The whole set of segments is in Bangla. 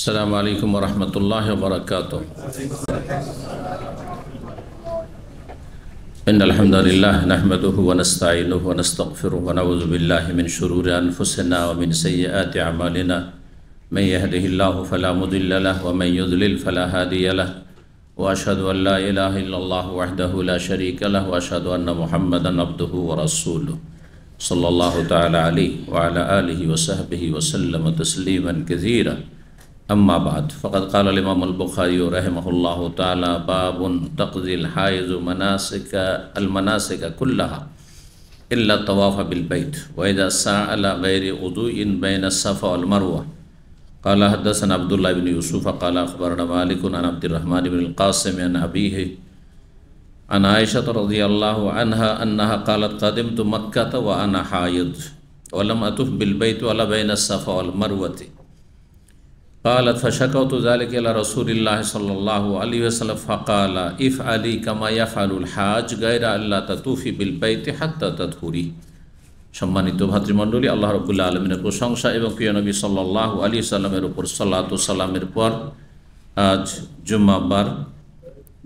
अस्सलामु अलैकुम वरहमतुल्लाहि वबरकातुहू। इन्नल हम्दुलिल्लाह नहमदुहु व नस्तईनुहु व नस्तगफिरुहु व नऊज़ु बिल्लाहि मिन शुरूरि अनफुसिना व मिन सय्यिआति अमालिना मन यहदिहिल्लाहु फला मुदिल्ल लहु व मन युद्लिल फला हादिय लहु व अशहदु अन ला इलाहा इल्लल्लाह वहदहु ला शरीका लहु व अशहदु अन्ना मुहम्मदन अब्दुहु व रसूलुहु सल्लल्लाहु तआला अलैहि व अला आलिहि व सहबिहि व सल्लम तस्लीमन कसीरा। अम्मा बाद फ़क़द क़ाल इमाम अल-बुख़ारी रहमहुल्लाहु तआला बाबुन तक़ज़िल हाइज़ु मनासिक कुल्लहा इल्ला तवाफ़ बिल बैत व इज़ा साअ अला गैरि वुज़ूइन बैन अस्सफ़ा वल मरवा। क़ाल हद्दसना अब्दुल्लाह इब्न यूसुफ़ क़ाल अख़बरना मालिक अन अब्दुर्रहमान इब्न अल-क़ासिम अन अबीहि अन आयशा रज़ियल्लाहु अन्हा अन्नहा क़ालत क़दिमतु मक्का व अना हाइज़ व लम अतुफ़ बिल बैत वला बैन अस्सफ़ा वल मरवति। क़ालत फ़शकौतु ज़ालिका इला रसूलिल्लाहि सल्लल्लाहु अलैहि वसल्लम फ़क़ाला इफ़अली कमा यफ़अलुल हाज गैरा अल्ला ततूफ़ी बिल बैति हत्ता तत्हुरी। सम्मानित भातृमण्डলী, আল্লাহ রাব্বুল আলামিনের প্রশংসা এবং প্রিয় নবী সাল্লাল্লাহু আলাইহি সাল্লামের উপর সালাতু সালামের পর আজ জুম্মাবার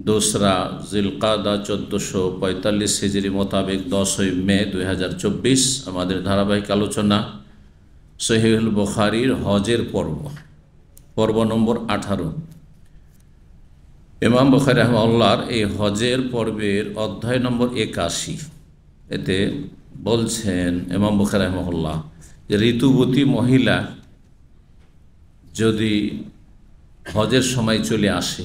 দোসরা জিলকাদা 1445 হিজরি মোতাবেক 10 মে 2024 আমাদের ধারাবাহিক আলোচনা সহিহুল বুখারীর হজের পর্ব নম্বর 18। ইমাম বুখারী রাহিমাহুল্লাহর এই হজের পর্বের অধ্যায় নম্বর 81। এতে বলছেন ইমাম বুখারী রাহিমাহুল্লাহ যে ঋতুবতী মহিলা যদি হজের সময় চলে আসে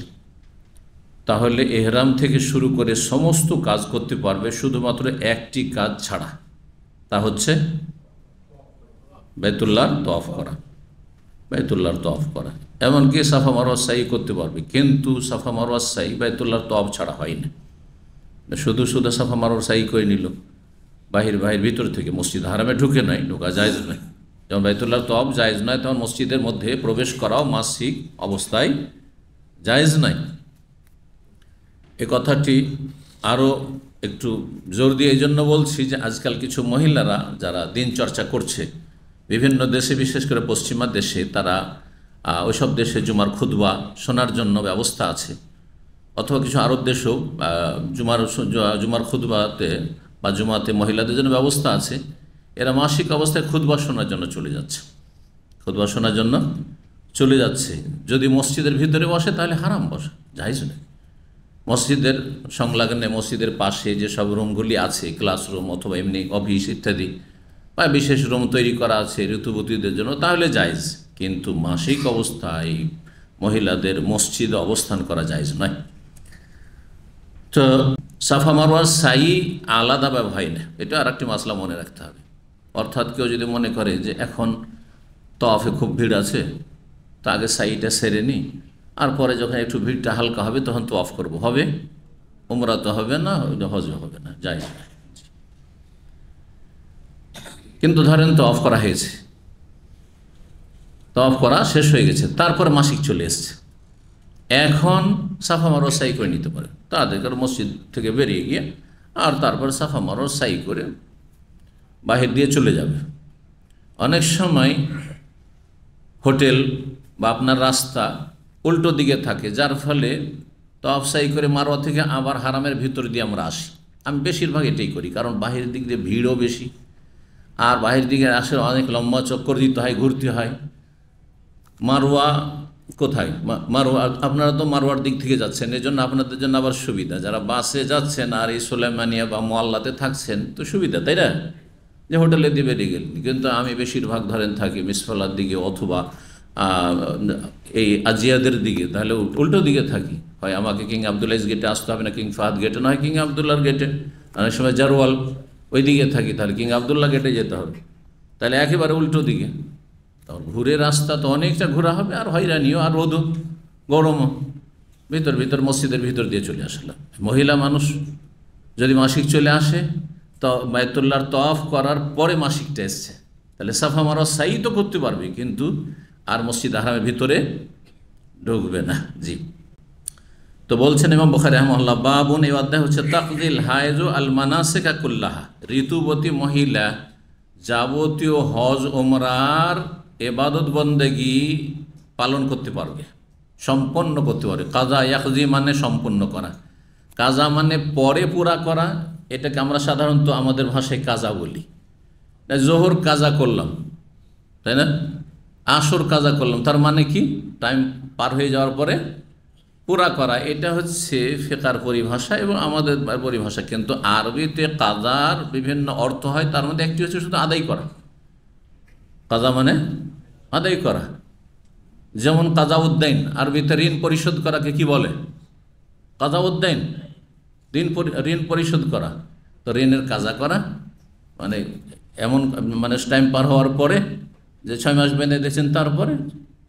তাহলে ইহরাম থেকে শুরু করে সমস্ত কাজ করতে পারবে, শুধুমাত্র একটি কাজ ছাড়া, তা হচ্ছে বাইতুল্লাহর তওয়াফ করা। এমনকি সাফা মারওয়া সাই করতে পারবে, কিন্তু সাফা মারওয়া সাই বাইতুল্লাহর তওয়াফ ছাড়া হয় না। শুধু সাফা মারওয়া সাই করে নিল, বাহির ভিতর থেকে মসজিদ হারামে ঢুকে নয়, ঢোকা জায়েজ নয়। যেমন বাইতুল্লাহর তওয়াফ জায়েজ নয়, তেমন মসজিদের মধ্যে প্রবেশ করাও মাসিক অবস্থায় জায়েজ নয়। এ কথাটি আরও একটু জোর দিয়ে এই জন্য বলছি যে আজকাল কিছু মহিলারা যারা দিন চর্চা করছে বিভিন্ন দেশে, বিশেষ করে পশ্চিমা দেশে, তারা ওইসব দেশে জুমার খুতবা শোনার জন্য ব্যবস্থা আছে, অথবা কিছু আরব দেশেও জুমার খুতবাতে বা জুমাতে মহিলাদের জন্য ব্যবস্থা আছে। এরা মাসিক অবস্থায় খুতবা শোনার জন্য চলে যাচ্ছে। যদি মসজিদের ভিতরে বসে তাহলে হারাম, বসে জায়েজ নয়। মসজিদের সংলগ্নে, মসজিদের পাশে যেসব রুমগুলি আছে, ক্লাসরুম অথবা এমনি অফিস ইত্যাদি, বা বিশেষ রুম তৈরি করা আছে ঋতুবতীদের জন্য, তাহলে জায়েজ। কিন্তু মাসিক অবস্থায় মহিলাদের মসজিদে অবস্থান করা জায়েজ নয়। তো সাফা মারওয়ার সাই আলাদাভাবে হয় না, এটা আর একটি মাসলা মনে রাখতে হবে। অর্থাৎ কেউ যদি মনে করে যে এখন তওয়াফে খুব ভিড় আছে, তা আগে সাইটা সেরে নিই, আর পরে যখন একটু ভিড়টা হালকা হবে তখন তওয়াফ করব, হবে? উমরা তো হবে না, হজ হবে না, জায়েজ না। কিন্তু ধরেন তওয়াফ করা হয়েছে, তওয়াফ করা শেষ হয়ে গেছে, তারপরে মাসিক চলে এসছে, এখন সাফা মারওয়া সাই করে নিতে পারে। তাদেরকে মসজিদ থেকে বেরিয়ে গিয়ে আর তারপরে সাফা মারওয়া সাই করে বাহির দিয়ে চলে যাবে। অনেক সময় হোটেল বা আপনার রাস্তা উল্টো দিকে থাকে, যার ফলে তওয়াফ সাই করে মারওয়া থেকে আবার হারামের ভিতর দিয়ে আমরা আসি। আমি বেশিরভাগ এটাই করি, কারণ বাহির দিক দিয়ে ভিড়ও বেশি, আর বাহির দিকে আসে অনেক লম্বা চক্কর দিতে হয়, ঘুরতে হয়। মারওয়া কোথায়? মারওয়া আপনারা তো মারওয়ার দিক থেকে যাচ্ছেন, এই জন্য আপনাদের জন্য আবার সুবিধা। যারা বাসে যাচ্ছেন আর এই সুলাইমানিয়া বা মোয়াল্লাতে থাকছেন তো সুবিধা, তাই না, যে হোটেলে দিয়ে বেরিয়ে গেলেন। কিন্তু আমি বেশিরভাগ ধরেন থাকি মিসফালার দিকে অথবা এই আজিয়াদের দিকে, তাহলে উল্টো দিকে থাকি। হয় আমাকে কিং আবদুল্লাহ গেটে আসতে হবে না, কিং ফাহাদ গেটে, নয় কিং আবদুল্লাহর গেটে। অনেক সময় জারওয়াল ওই দিকে থাকি, তাহলে কিং আবদুল্লাহ গেটে যেতে হবে, তাহলে একেবারে উল্টো দিকে। তখন ঘুরে রাস্তা তো অনেকটা ঘোরা হবে, আর হয়রানিও, আর রোদও, গরমও। ভিতর মসজিদের ভিতর দিয়ে চলে আসলাম। মহিলা মানুষ যদি মাসিক চলে আসে, তো বাইতুল্লাহর তওয়াফ করার পরে মাসিকটা এসছে, তাহলে সাফা মারওয়া সাই তো করতে পারবে, কিন্তু আর মসজিদ হারামের ভিতরে ঢুকবে না। জি, তো বলছেন ইমাম বুখারী রাহিমাহুল্লাহ বাবুন, এই অধ্যায় হচ্ছে তাকযিল হাইজু আল মানাসিকা কুল্লাহা, ঋতুবতী মহিলা যাবতীয় হজ ওমরার ইবাদত বন্দেগী পালন করতে পারবে, সম্পন্ন করতে পারবে। কাজা ইয়াকজি মানে সম্পন্ন করা, কাজা মানে পরে পুরা করা। এটাকে আমরা সাধারণত আমাদের ভাষায় কাজা বলি। জোহর কাজা করলাম, তাই না? আসর কাজা করলাম, তার মানে কি? টাইম পার হয়ে যাওয়ার পরে পুরা করা। এটা হচ্ছে ফিকহের পরিভাষা এবং আমাদের পরিভাষা। কিন্তু আরবিতে কাজার বিভিন্ন অর্থ হয়, তার মধ্যে একটি হচ্ছে শুধু আদায় করা। কাজা মানে আদায় করা। যেমন কাজাউদ্দাইন, আরবিতে ঋণ পরিশোধ করাকে কি বলে? কাজাউদ্দাইন, ঋণ পরিশোধ করা। তো ঋণের কাজা করা মানে এমন মানে টাইম পার হওয়ার পরে যে 6 মাস বেঁধে দিয়েছেন, তারপরে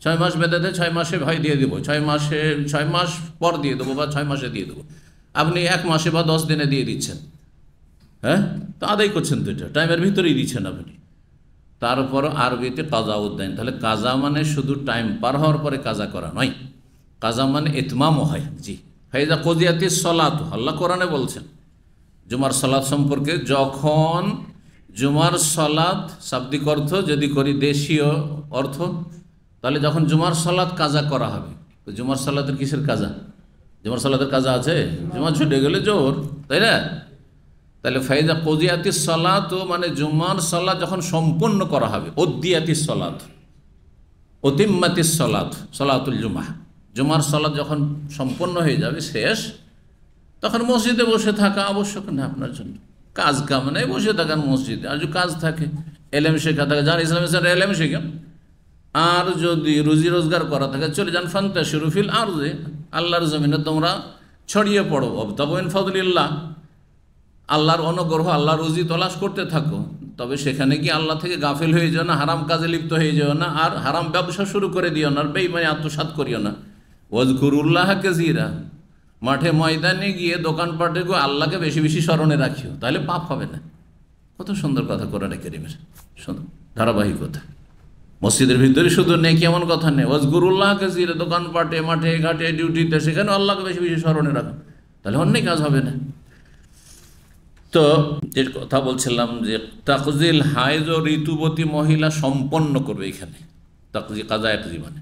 6 মাস বেঁধে দেয়, 6 মাসে ভাই দিয়ে দেবো, 6 মাস পর দিয়ে দেবো বা 6 মাসে দিয়ে দেবো। আপনি 1 মাসে বা 10 দিনে দিয়ে দিচ্ছেন, হ্যাঁ, তো আদায় করছেন তো, এটা টাইমের ভিতরেই দিচ্ছেন আপনি। তারপর আরবিতে কাজা উদ্দাইন। তাহলে কাজা মানে শুধু টাইম পার হওয়ার পরে কাজা করা নয়, কাজা মানে ইতমামও হয়। জি, ফাইজা কদিয়াতিস সলাত, আল্লাহ কোরআনে বলছেন জুমার সলাত সম্পর্কে, যখন জুমার সলাত শাব্দিক অর্থ যদি করি দেশীয় অর্থ, তাহলে যখন জুমার সলাত কাজা করা হবে। তো জুমার সলাতের কিসের কাজা? জুমার সলাতের কাজা আছে? জুমা ছুটে গেলে জোর, তাই না? তাহলে ফাইজা কদিয়াতিস সলাত মানে জুমার সলাত যখন সম্পূর্ণ করা হবে। উদ্দিয়াতিস সলাত, অতিম্মাতিস সলাত, সলাতুল জুমা, জুমার সলাত যখন সম্পন্ন হয়ে যাবে, শেষ, তখন মসজিদে বসে থাকা আবশ্যক না আপনার জন্য। কাজ কাম নেই, বসে থাকেন মসজিদে। আর যদি কাজ থাকে, এলেম শেখা থাকে, যান ইসলামের এলেম শেখেন। আর যদি রুজি রোজগার করা থাকে, চলে যান ফান্তাশিরু ফিল আরদি, আল্লাহর জমিনে তোমরা ছড়িয়ে পড়ো। ওয়াবতাগু মিন ফাদলিল্লাহ, আল্লাহর অনুগ্রহ, আল্লাহর রুজি তলাশ করতে থাকো। তবে সেখানে কি আল্লাহ থেকে গাফিল হয়ে যাও না, হারাম কাজে লিপ্ত হয়ে যাও না, আর হারাম ব্যবসা শুরু করে দিও না, আর বেঈমানি আত্মসাৎ করিও না। ওয়াজকুরুল্লাহ কাসীরা, মাঠে ময়দানে গিয়ে দোকানপাটে গিয়ে আল্লাহকে বেশি বেশি স্মরণে রাখিও, তাহলে পাপ হবে না। কত সুন্দর কথা কোরআনে কারীমের, সুন্দর ধারাবাহিকতা। মসজিদের ভিতরে শুধু নেকি এমন কথা নেই। ওয়াজকুরুল্লাহ কাসীরা, দোকানপাটে, মাঠে ঘাটে, ডিউটিতে, সেখানে আল্লাহকে বেশি বেশি স্মরণে রাখো, তাহলে অন্যায় কাজ হবে না। তো যে কথা বলছিলাম যে তাকজিল হায়েজ ও ঋতুবতী মহিলা সম্পন্ন করবে এখানে। তাকজি কাজা একজি মানে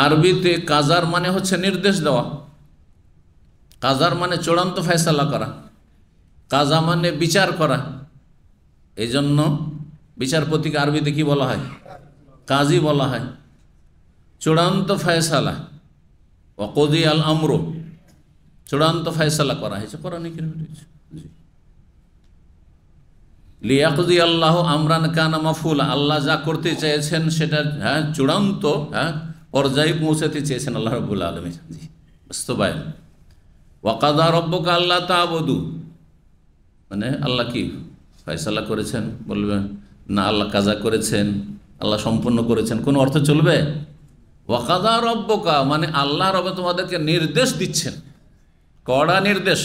আরবিতে কাজার মানে হচ্ছে নির্দেশ দেওয়া, কাজার মানে চূড়ান্ত ফয়সালা করা, কাজা মানে বিচার করা। এই জন্য বিচারপতিকে আরবিতে কি বলা হয়? কাজী বলা হয়। চূড়ান্ত ফয়সালা, ওয়াকদি আল আমর, চূড়ান্ত ফয়সালা করা হয়েছে কোরআনে কারীমে। লিয়াকদি আল্লাহ আমরান কানা মাফুলা, আল্লাহ যা করতে চেয়েছেন সেটা চূড়ান্ত পর্যায়ে পৌঁছাতে চেয়েছেন আল্লাহ রাব্বুল আলামিন। জি, বাস্তবায়ন। ওয়াকাদা রব্বুকা আল্লাহ তা'বুদু, মানে আল্লাহ কি ফয়সালা করেছেন, বলবেন না আল্লাহ কাজা করেছেন, আল্লাহ সম্পূর্ণ করেছেন, কোন অর্থ চলবে? ওয়াকাদা রব্বুকা মানে আল্লাহ রব তোমাদেরকে নির্দেশ দিচ্ছেন, কড়া নির্দেশ,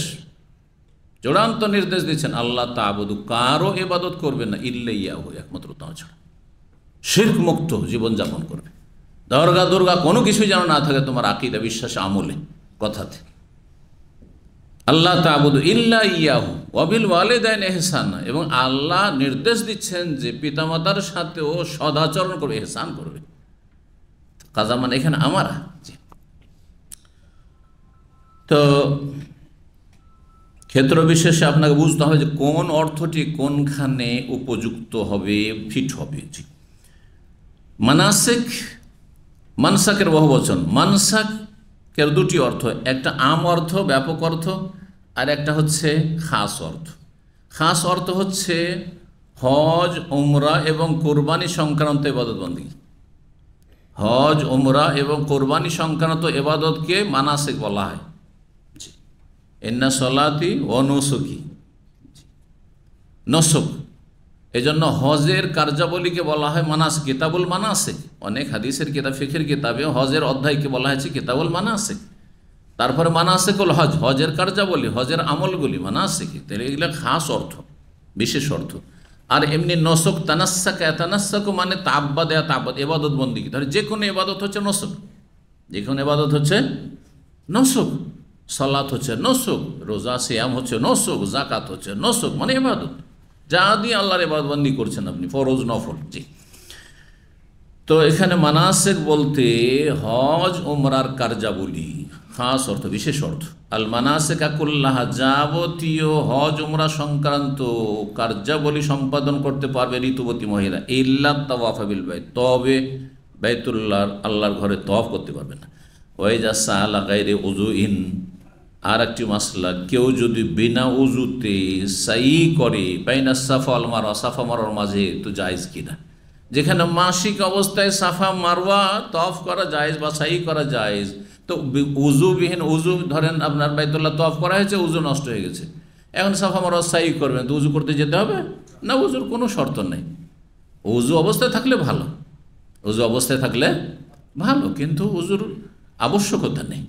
চূড়ান্ত নির্দেশ দিচ্ছেন, আল্লাহ তা'বুদু, কারো ইবাদত করবে না, ইল্লা ইয়াহু, একমাত্র তাঁর ছাড়া, শিরক মুক্ত জীবনযাপন করবে। দরগা দুর্গা কোনো কিছুই যেন না থাকে তোমার আকীদা, বিশ্বাস, আমলে, কথাতে। আল্লাহ তা'বুদু ইল্লা ইয়াহু ওয়া বিল ওয়ালিদাইনি ইহসানা, এবং আল্লাহ নির্দেশ দিচ্ছেন যে পিতামাতার সাথেও সদাচরণ করবে, ইহসান করবে। কাজা মানে এখানে আমারা। তো ক্ষেত্র বিশেষে আপনাকে বুঝতে হবে যে কোন অর্থটি কোনখানে উপযুক্ত হবে, ফিট হবে। জি, মানাসিক, মানসাকের বহুবচন। মানসাকের দুটি অর্থ, একটা আম অর্থ, ব্যাপক অর্থ, আর একটা হচ্ছে খাস অর্থ। খাস অর্থ হচ্ছে হজ, উমরা এবং কোরবানি সংক্রান্ত ইবাদতবন্দি। হজ, উমরা এবং কোরবানি সংক্রান্ত ইবাদতকে মানাসিক বলা হয়। ইন্না সলাতি ও নুসুকি, নসুক। এজন্য হজের কার্যাবলীকে বলা হয় মানাসিক, কিতাবুল মানাসিক। অনেক হাদিসের কিতাব, ফিকহের কিতাবে হজের অধ্যায়কে বলা হয়েছে কিতাবুল মানাসিক। তারপরে মানাসিকুল হজ, হজের কার্যাবলী, হজের আমলগুলি মানাসিক। তাহলে এগুলো খাস অর্থ, বিশেষ অর্থ। আর এমনি নসুক, তানাস্সাকা, তানাস্সাকু মানে তাব্বাদে, তাব্বাদ ইবাদত বন্দেগী। তাহলে যে কোনো ইবাদত হচ্ছে নসুক, যে কোনো ইবাদত হচ্ছে নসুক। সালাত হচ্ছে নসুক, রোজা সিয়াম হচ্ছে নসুক, যাকাত হচ্ছে নসুক, মানে ইবাদত, যা দিয়ে আল্লাহর ইবাদত বন্দি করছেন আপনি, ফরজ নফল। জি, তো তো এখানে মানাসিক বলতে হজ উমরার কার্যাবলী, খাস অর্থ, বিশেষ অর্থ। আল মানাসিকা কুল্লাহা, যাবতীয় হজ উমরা সংক্রান্ত কার্যাবলী সম্পাদন করতে পারবে ঋতুবতী মহিলা, ইল্লা তাওয়াফা বিল বাইত, তবে বাইতুল্লাহ আল্লাহর ঘরে তওয়াফ করতে পারবে না। ওয়াইজা সাআলা গায়রি উযুইন, আর একটি মাসলা, কেউ যদি বিনা উজুতে সাই করে বাইনা সাফা আল মারওয়া, সাফা মারওয়ার মাঝে, তো জায়েজ কিনা। যেখানে মাসিক অবস্থায় সাফা মারওয়া তওয়াফ করা জায়েজ বা সাই করা জায়েজ, তো উজুবিহীন, উজু ধরেন আপনার বাইতুল্লাহ তওয়াফ করা হয়েছে, উজু নষ্ট হয়ে গেছে, এখন সাফা মারওয়া সাই করবেন, তো উজু করতে যেতে হবে না? উজুর কোনো শর্ত নেই। উজু অবস্থায় থাকলে ভালো, উজু অবস্থায় থাকলে ভালো, কিন্তু উজুর আবশ্যকতা নেই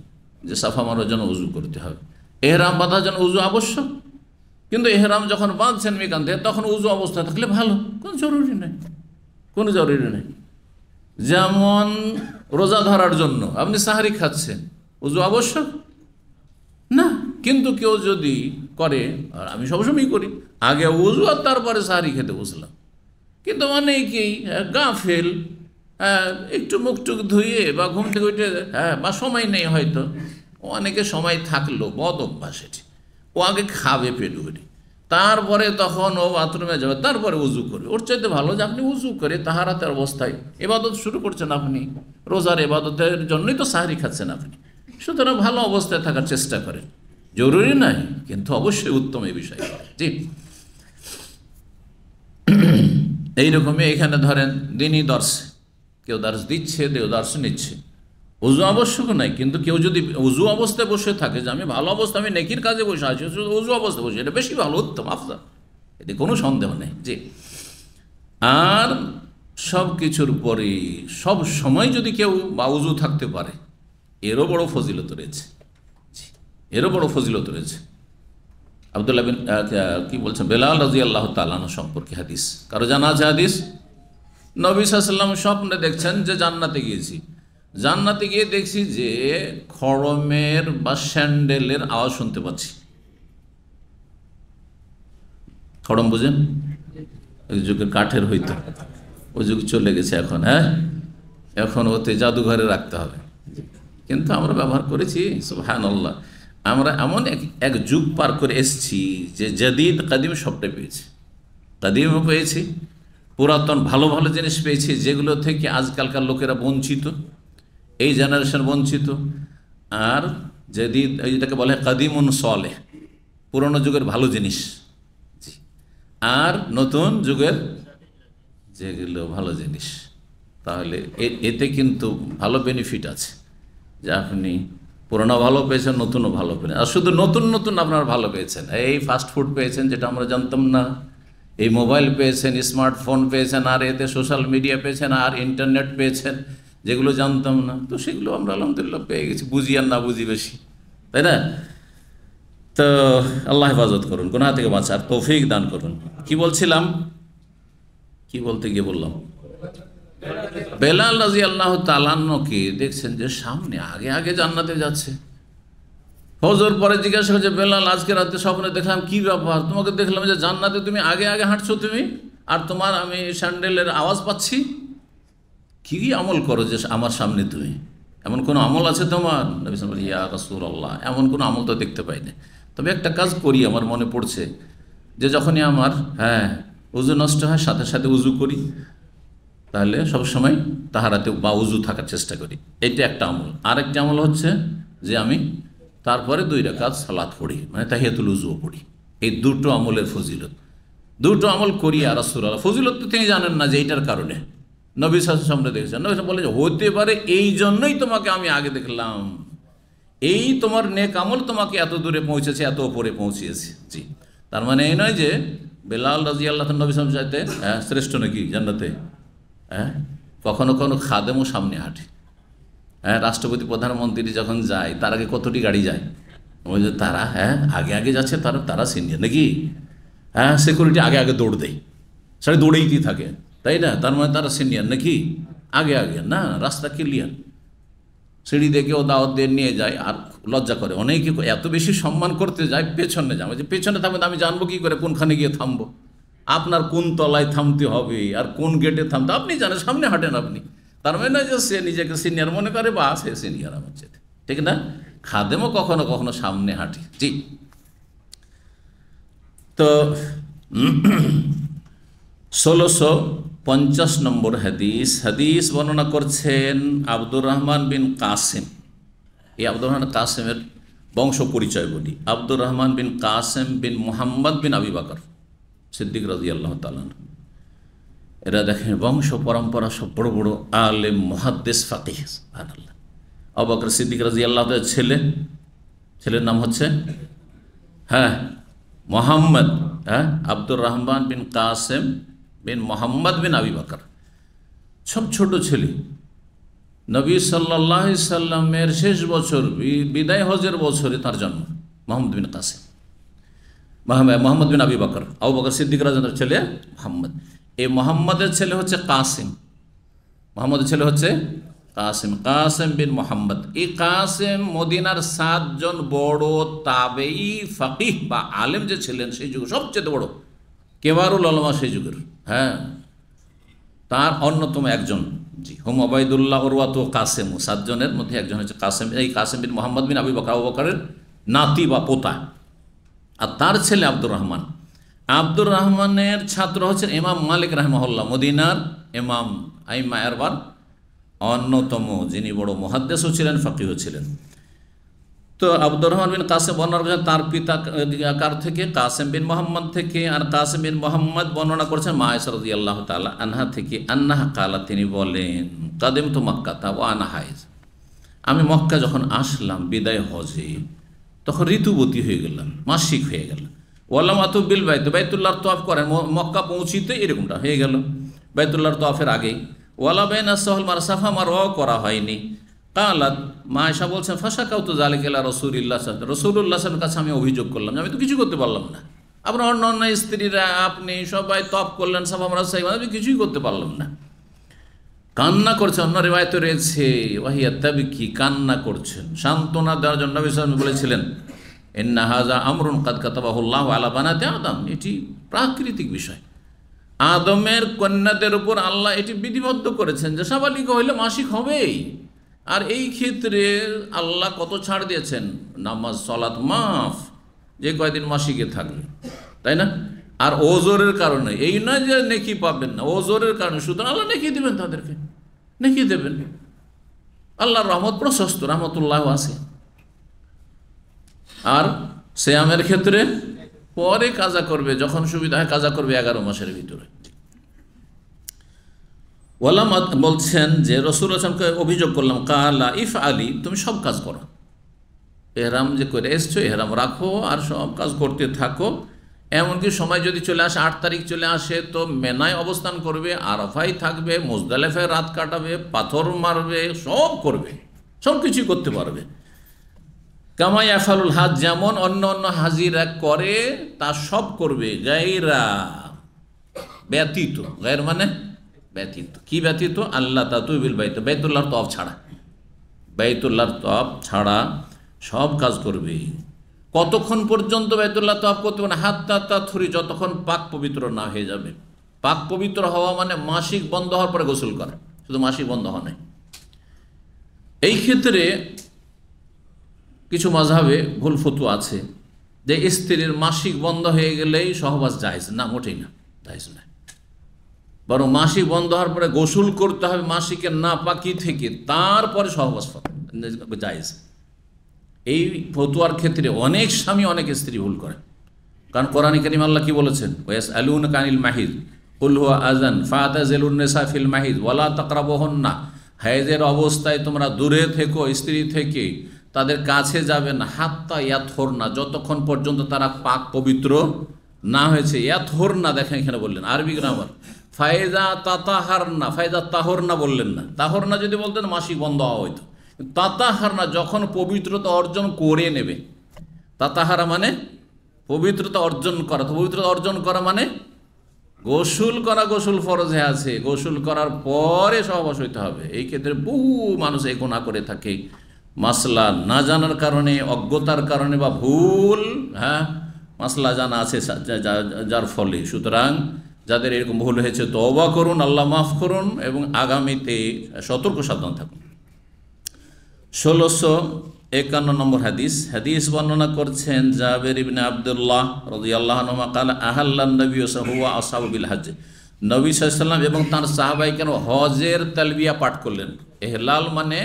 যে সাফা মারার জন্য উজু করতে হবে। এহরাম বাঁধার জন্য উজু আবশ্যক, কিন্তু এহরাম যখন বাঁধছেন মিকান থেকে, তখন উজু অবস্থায় থাকলে ভালো, কোনো জরুরি নেই, কোনো জরুরি নেই। যেমন রোজা ধরার জন্য আপনি সাহারি খাচ্ছেন, উজু আবশ্যক না, কিন্তু কেউ যদি করে, আর আমি সবসময় করি, আগে উজু আর তারপরে সাহারি খেতে বসলাম, কিন্তু অনেকেই গাফেল, একটু মুখ টুক ধুয়ে বা ঘুম থেকে উঠে, বা সময় নেই হয়তো, অনেকে সময় থাকলো, বদ অভ্যাস এটি, ও আগে খাবে পেট ভরে, তারপরে তখন ও বাথরুমে যাবে, তারপরে উজু করবে। ওর চাইতে ভালো যে আপনি উজু করে তাহারাতের অবস্থায় এবাদত শুরু করছেন, আপনি রোজার এবাদতের জন্যই তো সাহারি খাচ্ছেন আপনি, সুতরাং ভালো অবস্থায় থাকার চেষ্টা করেন, জরুরি নাই, কিন্তু অবশ্যই উত্তম এই বিষয়। জি, এইরকমই এখানে ধরেন দিনই দর্শে, কেউ দার্স দিচ্ছে, কেউ দার্স নিচ্ছে, উজু আবশ্যক নাই, কিন্তু কেউ যদি উজু অবস্থায় বসে থাকে, যে আমি ভালো অবস্থা, আমি নেকির কাজে বসে আছি, উজু অবস্থায় বসে, এটা বেশি ভালো, উত্তম, আফজাল, এতে কোনো সন্দেহ নেই। জি, আর সব কিছুর পরে সব সময় যদি কেউ বা উজু থাকতে পারে, এরও বড় ফজিলত রয়েছে, এরও বড় ফজিলত রয়েছে। আব্দুল্লাহ বিন কি বলছেন, বেলাল রাদিয়াল্লাহু তাআলা আনহু সম্পর্কে হাদিস, কারো জানা আছে হাদিস? নবী সাল্লাল্লাহু আলাইহি ওয়াসাল্লাম স্বপ্নে দেখছেন যে জান্নাতে গিয়েছি, জান্নাতে গিয়ে দেখছি যে খড়মের বা স্যান্ডেলের আওয়াজ শুনতে পাচ্ছি। খড়ম বুঝেন? ওই যুগের কাঠের হইতো, ওই যুগ চলে গেছে এখন। এখন ওতে জাদুঘরে রাখতে হবে, কিন্তু আমরা ব্যবহার করেছি, সুবহানাল্লাহ। আমরা এমন এক যুগ পার করে এসেছি যে জাদিদ কাদিম সবটাই পেয়েছি, কাদিমও পেয়েছি, পুরাতন ভালো ভালো জিনিস পেয়েছি, যেগুলো থেকে আজকালকার লোকেরা বঞ্চিত, এই জেনারেশন বঞ্চিত। আর জাদিদ, যেটাকে বলে কাদিমুন সলেহ, পুরনো যুগের ভালো জিনিস, আর নতুন যুগের যেগুলো ভালো জিনিস। তাহলে এতে কিন্তু ভালো বেনিফিট আছে, যে আপনি পুরোনো ভালো পেয়েছেন, নতুনও ভালো পেয়েছেন, আর শুধু নতুন নতুন আপনারা ভালো পেয়েছেন। এই ফাস্ট ফুড পেয়েছেন, যেটা আমরা জানতাম না, এই মোবাইল পেয়েছেন, স্মার্টফোন পেয়েছেন, আর এতে সোশ্যাল মিডিয়া পেয়েছেন, আর ইন্টারনেট পেয়েছেন, যেগুলো জানতাম না, তো সেগুলো আমরা আলহামদুলিল্লাহ পেয়ে গেছি, বুঝি আর না বুঝি বেশি, তাই না? তো আল্লাহ হেফাজত করুন, গুনাহ থেকে বাঁচার তৌফিক দান করুন। কি বলছিলাম, কি বলতে গিয়ে বললাম, বেলাল রাদিয়াল্লাহু তাআলা আনহুকে দেখছেন যে সামনে আগে আগে জান্নাতে যাচ্ছে। ফজর পরে জিজ্ঞাসা করছে, বেলাল আজকে রাতে স্বপ্নে দেখলাম, কি ব্যাপার, তোমাকে দেখলাম যে জান্নাতে তুমি আগে আগে হাঁটছো তুমি, আর তোমার আমি স্যান্ডেলের আওয়াজ পাচ্ছি, কি আমল করো যে আমার সামনে তুমি, এমন কোনো আমল আছে তোমার? নবী সাল্লাল্লাহু আলাইহি ওয়াসাল্লাম, ইয়া রাসূলুল্লাহ, এমন কোনো আমল তো দেখতে পাই না, তবে একটা কাজ করি, আমার মনে পড়ছে যে যখনই আমার উজু নষ্ট হয়, সাথে সাথে উজু করি, তাহলে সবসময় তাহারাতে বা উজু থাকার চেষ্টা করি, এটা একটা আমল। আরেকটা আমল হচ্ছে যে আমি তারপরে 2 রাকাত সালাত পড়ি, মানে তাহিয়াতুল উজুও পড়ি। এই দুটো আমলের ফজিলত, দুটো আমল করি। আর রাসূলুল্লাহ ফজিলত তো তিনি জানেন না যে এইটার কারণে, নবী সাল্লাল্লাহু আলাইহি ওয়াসাল্লাম দেখেছেন, নবী বলে যে হতে পারে এই জন্যই তোমাকে আমি আগে দেখলাম, এই তোমার নেক আমল তোমাকে এত দূরে পৌঁছেছে, এত ওপরে পৌঁছিয়েছে। জি, তার মানে এই নয় যে বেলাল রাদিয়াল্লাহু তাআলা নবী সাল্লাল্লাহু আলাইহি ওয়াসাল্লাম চাইতে শ্রেষ্ঠ নাকি জান্নাতে। কখনো কখনো খাদেমও সামনে হাঁটে। রাষ্ট্রপতি প্রধানমন্ত্রী যখন যায়, তার আগে কতটি গাড়ি যায়, ওই যে তারা আগে আগে যাচ্ছে, তারা সিনিয়র নাকি, সিকিউরিটি আগে আগে দৌড় দেয়, সাড়ে দৌড়েইতেই থাকে, তাই না? তার মানে তারা সিনিয়র নাকি, আগে আগে না, রাস্তা ক্লিয়ার, সিঁড়ি দেখে ও দাওয়াত দিয়ে নিয়ে যায়। আর লজ্জা করে অনেকে, এত বেশি সম্মান করতে যায়, পেছনে যাবে, যে পেছনে থাকবে আমি জানবো কি করে কোনখানে গিয়ে থামবো, আপনার কোন তলায় থামতে হবে আর কোন গেটে থামতে আপনি জানেন, সামনে হাঁটেন আপনি, তার মানে যে সে নিজেকে সিনিয়র মনে করে বা সে সিনিয়র আমার চেয়ে, ঠিক না? খাদেমও কখনো কখনো সামনে হাঁটি। জি, তো 1650 নম্বর হাদিস বর্ণনা করছেন আব্দুর রহমান বিন কাসেম। এই আব্দুর রহমান কাসেমের বংশ পরিচয় বলি। আব্দুর রহমান বিন কাসেম বিন মুহাম্মদ বিন আবি বকর সিদ্দিক রাদিয়াল্লাহু তাআলা, এরা দেখেন বংশ পরম্পরা সব বড় বড় আলেম, মুহাদ্দিস, ফাকিহ। সুবহানাল্লাহ। আবু বকর সিদ্দিক রাদিয়াল্লাহু তাআলার ছেলের নাম হচ্ছে মোহাম্মদ, আব্দুর রহমান বিন কাসেম বিন মোহাম্মদ বিন আবি বকর, সব ছোট ছেলে। নবী সাল্লাল্লাহু আলাইহি সাল্লামের শেষ বছর, বিদায় হজের বছরে তার জন্ম। মোহাম্মদ বিন কাসেম, মোহাম্মদ বিন আবি বকর, আবু বকর সিদ্দিক রাদিয়াল্লাহু ছেলে মোহাম্মদ। এই মোহাম্মদের ছেলে হচ্ছে কাসেম, মোহাম্মদের ছেলে হচ্ছে কাসেম বিন মোহাম্মদ। এই কাসেম মদিনার 7 জন বড় তাবেঈ ফাকিহ বা আলেম যে ছিলেন সেই যুগে সবচেয়ে বড় কেবারুল উলামা সেই যুগের, তার অন্যতম একজন। জি, হুম ওবায়দুল্লাহ উরওয়াত ও কাসেম, 7 জনের মধ্যে একজন হচ্ছে কাসেম। এই কাসেম বিন মোহাম্মদ বিন আবি বকর, আবু বকরের নাতি বা পোতা। আর তার ছেলে আব্দুর রহমান। আব্দুর রহমানের ছাত্র হচ্ছেন ইমাম মালিক রাহিমাহুল্লাহ, মদিনার ইমাম আইম্মা আরবার অন্যতম, যিনি বড় মুহাদ্দিসও ছিলেন, ফাকিহও ছিলেন। তো আব্দুর রহমান বিন কাসেম বর্ণনা করেছেন তার পিতা কার থেকে? কাসেম বিন মোহাম্মদ থেকে। আর কাসেম বিন মোহাম্মদ বর্ণনা করেছেন মা আয়েশা রাদিয়াল্লাহু তাআলা আনহা থেকে, আন্নাহা কালাত, তিনি বলেন, কাদিমতু মাক্কাতা ওয়া আনা হাইজ, আমি মক্কা যখন আসলাম বিদায় হজে, তখন ঋতুবতী হয়ে গেলাম, মাসিক হয়ে গেল। ওয়ালাম আতু বিল বাইত, বাইতুল্লাহর তওয়াফ করেন, মক্কা পৌঁছিতে এরকমটা হয়ে গেল বাইতুল্লাহর তওয়াফের আগেই। ওয়ালা বাইনা সাহল মার সাফা মারওয়াও করা হয়নি। কালাত, মা আয়েশা বলছেন, ফাশাকাউতু যালিকা ইলা রাসূলিল্লাহ, রাসূলুল্লাহ সাল্লাল্লাহু আলাইহি কাছে আমি অভিযোগ করলাম, আমি তো কিছু করতে পারলাম না। আপনার অন্য অন্য স্ত্রীরা, আপনি সবাই তওয়াফ করলেন, সাফা মারওয়া সাই, আমি কিছুই করতে পারলাম না। কান্না করছেন, অন্য রিওয়ায়াতে রয়েছে ওয়াহিয়া তাবকি, কান্না করছেন। সান্ত্বনা দেওয়ার জন্য নবী সাল্লাল্লাহু আলাইহি ওয়াসাল্লাম বলেছিলেন, ইন্না হাযা আমরুন কাদ কাতাবাহুল্লাহু আলা বানাতি আদম, এটি প্রাকৃতিক বিষয়, আদমের কন্যাদের উপর আল্লাহ এটি বিধিবদ্ধ করেছেন যে সাবালিকা হইলে মাসিক হবেই। আর এই ক্ষেত্রে আল্লাহ কত ছাড় দিয়েছেন, নামাজ সালাত মাফ, যে কয়দিন মাসিকে থাকবে, তাই না? আর ওজোরের কারণে, এই নয় যে নেকি পাবেন না, ওজোরের কারণে, সুতরাং আল্লাহ নেকি দেবেন, তাদেরকে নেকি দেবেন। আল্লাহর রহমত প্রশস্ত, রহমতুল্লাহ আছে। আর সিয়ামের ক্ষেত্রে পরে কাজা করবে, যখন সুবিধা হয় কাজা করবে 11 মাসের ভিতরে। ওয়ালামা বলছেন যে রাসূলুল্লাহ সাল্লাল্লাহু আলাইহি ওয়াসাল্লামকে অভিযোগ করলাম, কালা ইফ আলী, তুমি সব কাজ করো, এহরাম যে করে এসছো এহরাম রাখো আর সব কাজ করতে থাকো। এমনকি সময় যদি চলে আসে, 8 তারিখ চলে আসে, তো মেনায় অবস্থান করবে, আরাফায় থাকবে, মুজদালিফায় রাত কাটাবে, পাথর মারবে, সব করবে, সব কিছুই করতে পারবে। কামা ইয়াফালুল হাজ, যেমন অন্য অন্য হাজিরা করে তা সব করবে। গায়রা, ব্যতীত, গায়র মানে ব্যতীত। কি ব্যতীত? আল্লাহ তাতুবিল বাইত, বাইতুল্লাহর তওয়াফ ছাড়া, বাইতুল্লাহর তওয়াফ ছাড়া সব কাজ করবে। কতক্ষণ পর্যন্ত বাইতুল্লাহ তওয়াফ করতে পারে? হাত্তা তাথুরি, যতক্ষণ পাক পবিত্র না হয়ে যাবে। পাক পবিত্র হওয়া মানে মাসিক বন্ধ হওয়ার পরে গোসল করা, শুধু মাসিক বন্ধ হওয়া নাই। এই ক্ষেত্রে কিছু মাযহাবে ভুল ফতোয়া আছে যে স্ত্রীর মাসিক বন্ধ হয়ে গেলেই সহবাস জায়েজ না, মোটেই না, জায়েজ না। বরং মাসিক বন্ধ হওয়ার পরে গোসল করতে হবে মাসিকের নাপাকি থেকে, তারপরে সহবাস জায়েজ। এই ফতোয়ার ক্ষেত্রে অনেক স্বামী অনেক স্ত্রী ভুল করে, কারণ কোরআনে কারীম আল্লাহ কি বলেছেন? ওয়াসআলুনাকা আনিল মাহিদ কুল হুয়া আযান ফাতাজিলুন নিসা ফিল মাহিদ ওয়ালা তাকরাবুহুন্না, হায়েজের অবস্থায় তোমরা দূরে থেকো স্ত্রী থেকে, তাদের কাছে যাবে না। হাত্তা ইয়াতহুরনা, যতক্ষণ পর্যন্ত তারা পাক পবিত্র না হয়েছে। ইয়াতহুরনা দেখেন এখানে বললেন আরবি গ্রামার। ফায়জা তাতাহারনা, ফায়জা তাহরনা বললেন না, তাহরনা যদি বলতেন মাসিক বন্ধ হওয়া হইতো। তাতাহারনা, যখন পবিত্রতা অর্জন করে নেবে। তাতাহারা মানে পবিত্রতা অর্জন করা। তো পবিত্রতা অর্জন করা মানে গোসল করা, গোসল ফরজে আছে, গোসল করার পরে সহবাস হইতে হবে। এই ক্ষেত্রে বহু মানুষ এই গুনাহ করে থাকে, মাসলা না জানার কারণে, অজ্ঞতার কারণে বা ভুল মাসলা জানা আছে যার ফলে। সুতরাং যাদের এরকম ভুল হয়েছে তওবা করুন, আল্লাহ মাফ করুন এবং আগামীতে সতর্ক সাবধান থাকুন। 1651 নম্বর হাদিস বর্ণনা করছেন জাবের ইবনে আব্দুল্লাহ রাদিয়াল্লাহু আনহু ক্বালা আহাল্লান নবী ওয়া আসহাবু বিল হজ। নবী সাল্লাল্লাহু আলাইহি ওয়াসাল্লাম এবং তার সাহাবায়ে কেরাম হজের তালবিয়া পাঠ করলেন। ইহলাল মানে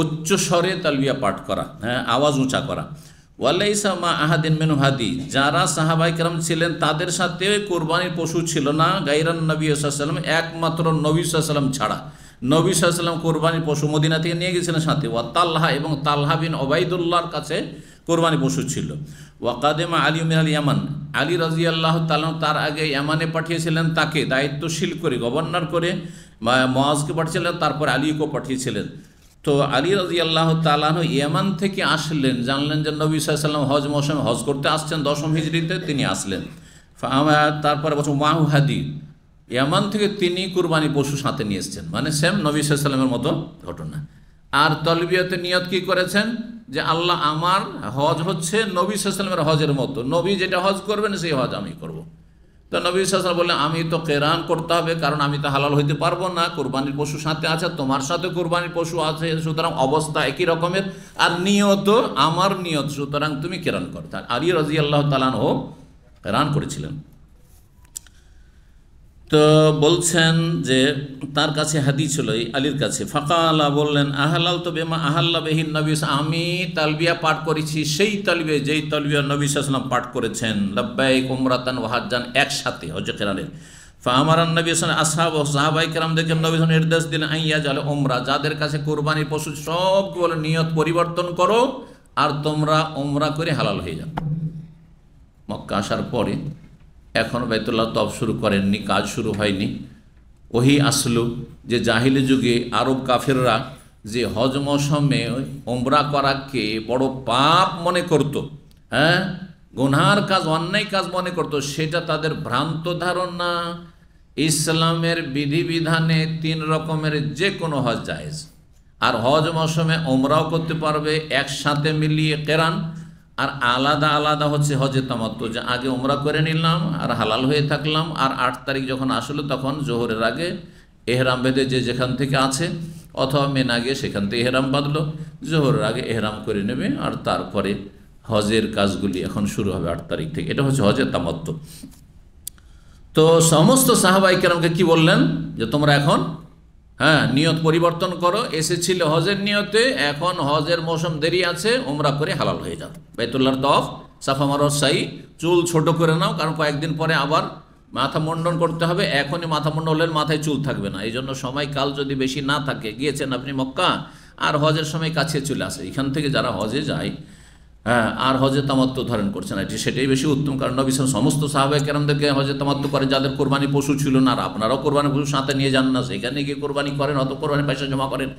উচ্চ স্বরে তালবিয়া পাঠ করা, হ্যাঁ, আওয়াজ উঁচা করা। ওয়ালাইসা মা আহাদিন মিনহু হাদি, যারা সাহাবায়ে কেরাম ছিলেন তাদের সাথে কোরবানির পশু ছিল না, গায়রান নবী সাল্লাল্লাহু আলাইহি ওয়াসাল্লাম, একমাত্র নবী সাল্লাল্লাহু আলাইহি ওয়াসাল্লাম ছাড়া। নবী সাল্লাল্লাহু আলাইহি ওয়াসাল্লাম কোরবানির পশু মদিনা থেকে নিয়ে গেছিলেন সাথে। ওয়া তালহা, এবং তালহা বিন ওবাইদুল্লাহর কাছে কোরবানি পশু ছিল। ওয়া কাদেমা আলী মিনাল ইয়ামান, আলী রাদিয়াল্লাহু তাআলা তার আগে ইয়ামানে পাঠিয়েছিলেন তাকে দায়িত্বশীল করে, গভর্নর করে মুআজকে পাঠিয়েছিলেন, তারপর আলীকে পাঠিয়েছিলেন। তো আলী রাদিয়াল্লাহু তাআলা ইয়ামান থেকে আসলেন, জানলেন যে নবী সাল্লাল্লাহু আলাইহি ওয়াসাল্লাম হজ মৌসুমে হজ করতে আসছেন 10ম হিজরিতে, তিনি আসলেন। তারপরে বলছেন মাহু হাদি, ইয়ামান থেকে তিনি কুরবানি পশু সাথে নিয়ে এসেছেন, মানে সেম নবী সাল্লাল্লাহু আলাইহি ওয়াসাল্লামের মতো ঘটনা। আর তলবিয়াতে নিয়ত কি করেছেন যে আল্লাহ আমার হজ হচ্ছে নবী সাল্লাল্লাহু আলাইহি ওয়াসাল্লামের হজের মতো, নবী যেটা হজ করবেন সেই হজ আমি করব। তো নবী সাল্লাল্লাহু আলাইহি ওয়াসাল্লাম বললেন আমি তো কেরান করতে হবে, কারণ আমি তো হালাল হইতে পারবো না, কোরবানির পশু সাথে আছে, তোমার সাথে কোরবানির পশু আছে, সুতরাং অবস্থা একই রকমের, আর নিয়ত আমার নিয়ত, সুতরাং তুমি কেরান করো। তার আলী রাদিয়াল্লাহু তাআলা আনহু কেরান করেছিলেন। তো বলছেন যে তার কাছে হাদিস ছিল এই আলীর কাছে, ফাকালা বললেন আহালাল তো বেমা আহাল্লা বেহিন নবী, আমি তালবিয়া পাঠ করেছি সেই তালবিয়া যেই তালবিয়া নবী সাল্লাল্লাহু আলাইহি ওয়াসাল্লাম পাঠ করেছেন, লাব্বাইক উমরাতান ওয়া হাজ্জান, একসাথে হজ কেরানের। ফাআমারান নবী সাল্লাল্লাহু আলাইহি ওয়াসাল্লাম আসহাব সাহাবায়ে কেরামদেরকে নবী সাল্লাল্লাহু আলাইহি ওয়াসাল্লাম নির্দেশ দিলেন আইয়া জাল উমরা, যাদের কাছে কুরবানির পশু সবগুলো নিয়ত পরিবর্তন করো আর তোমরা উমরা করে হালাল হয়ে যাও। মক্কা আসার পরে এখন বাইতুল্লাহ তওয়াফ শুরু করেননি, কাজ শুরু হয়নি। ওহি আসলো যে জাহিলি যুগে আরব কাফেররা যে হজ মৌসুমে উমরা করাকে বড় পাপ মনে করত, হ্যাঁ, গুনহার কাজ, অন্যায় কাজ মনে করত, সেটা তাদের ভ্রান্ত ধারণা। ইসলামের বিধিবিধানে 3 রকমের যে কোনো হজ জায়েজ, আর হজ মৌসুমে উমরাও করতে পারবে একসাথে মিলিয়ে কেরান, আর আলাদা আলাদা হচ্ছে হজে তামাত্তু, যে আগে উমরা করে নিলাম আর হালাল হয়ে থাকলাম, আর 8 তারিখ যখন আসলো তখন জোহরের আগে এহরাম বেঁধে যে যেখান থেকে আছে, অথবা মেনা গিয়ে সেখান থেকে এহরাম বাঁধলো, জোহরের আগে এহরাম করে নেবে, আর তারপরে হজের কাজগুলি এখন শুরু হবে 8 তারিখ থেকে। এটা হচ্ছে হজের তামাত্তু। তো সমস্ত সাহাবায়ে কেরামকে কি বললেন যে তোমরা এখন, হ্যাঁ, নিয়ত পরিবর্তন করো, এসেছিল হজের নিয়তে, এখন হজের মৌসুম দেরি আছে, উমরা করে হালাল হয়ে যাও, বাইতুল্লাহর তওয়াফ, সাফা মারওয়া সাই, চুল ছোট করে নাও, কারণ কয়েকদিন পরে আবার মাথা মুন্ডন করতে হবে, এখনই মাথা মুন্ডন হলে মাথায় চুল থাকবে না, এই জন্য সময়কাল যদি বেশি না থাকে, গিয়েছেন আপনি মক্কা আর হজের সময় কাছে চলে আসে, এখান থেকে যারা হজে যায়, হ্যাঁ, আর হজে তামাত্তু ধারণ করছে না, সেটাই বেশি উত্তম, কারণ নবী সাল্লাল্লাহু আলাইহি ওয়াসাল্লাম সমস্ত সাহাবায়ে কেরামদেরকে হজে তামাত্তু করে, যাদের কোরবানি পশু ছিল না, আর আপনারাও কোরবানি পশু সাথে নিয়ে যান না, সেখানে গিয়ে কোরবানি করেন, অত কোরবানি পয়সা জমা করেন,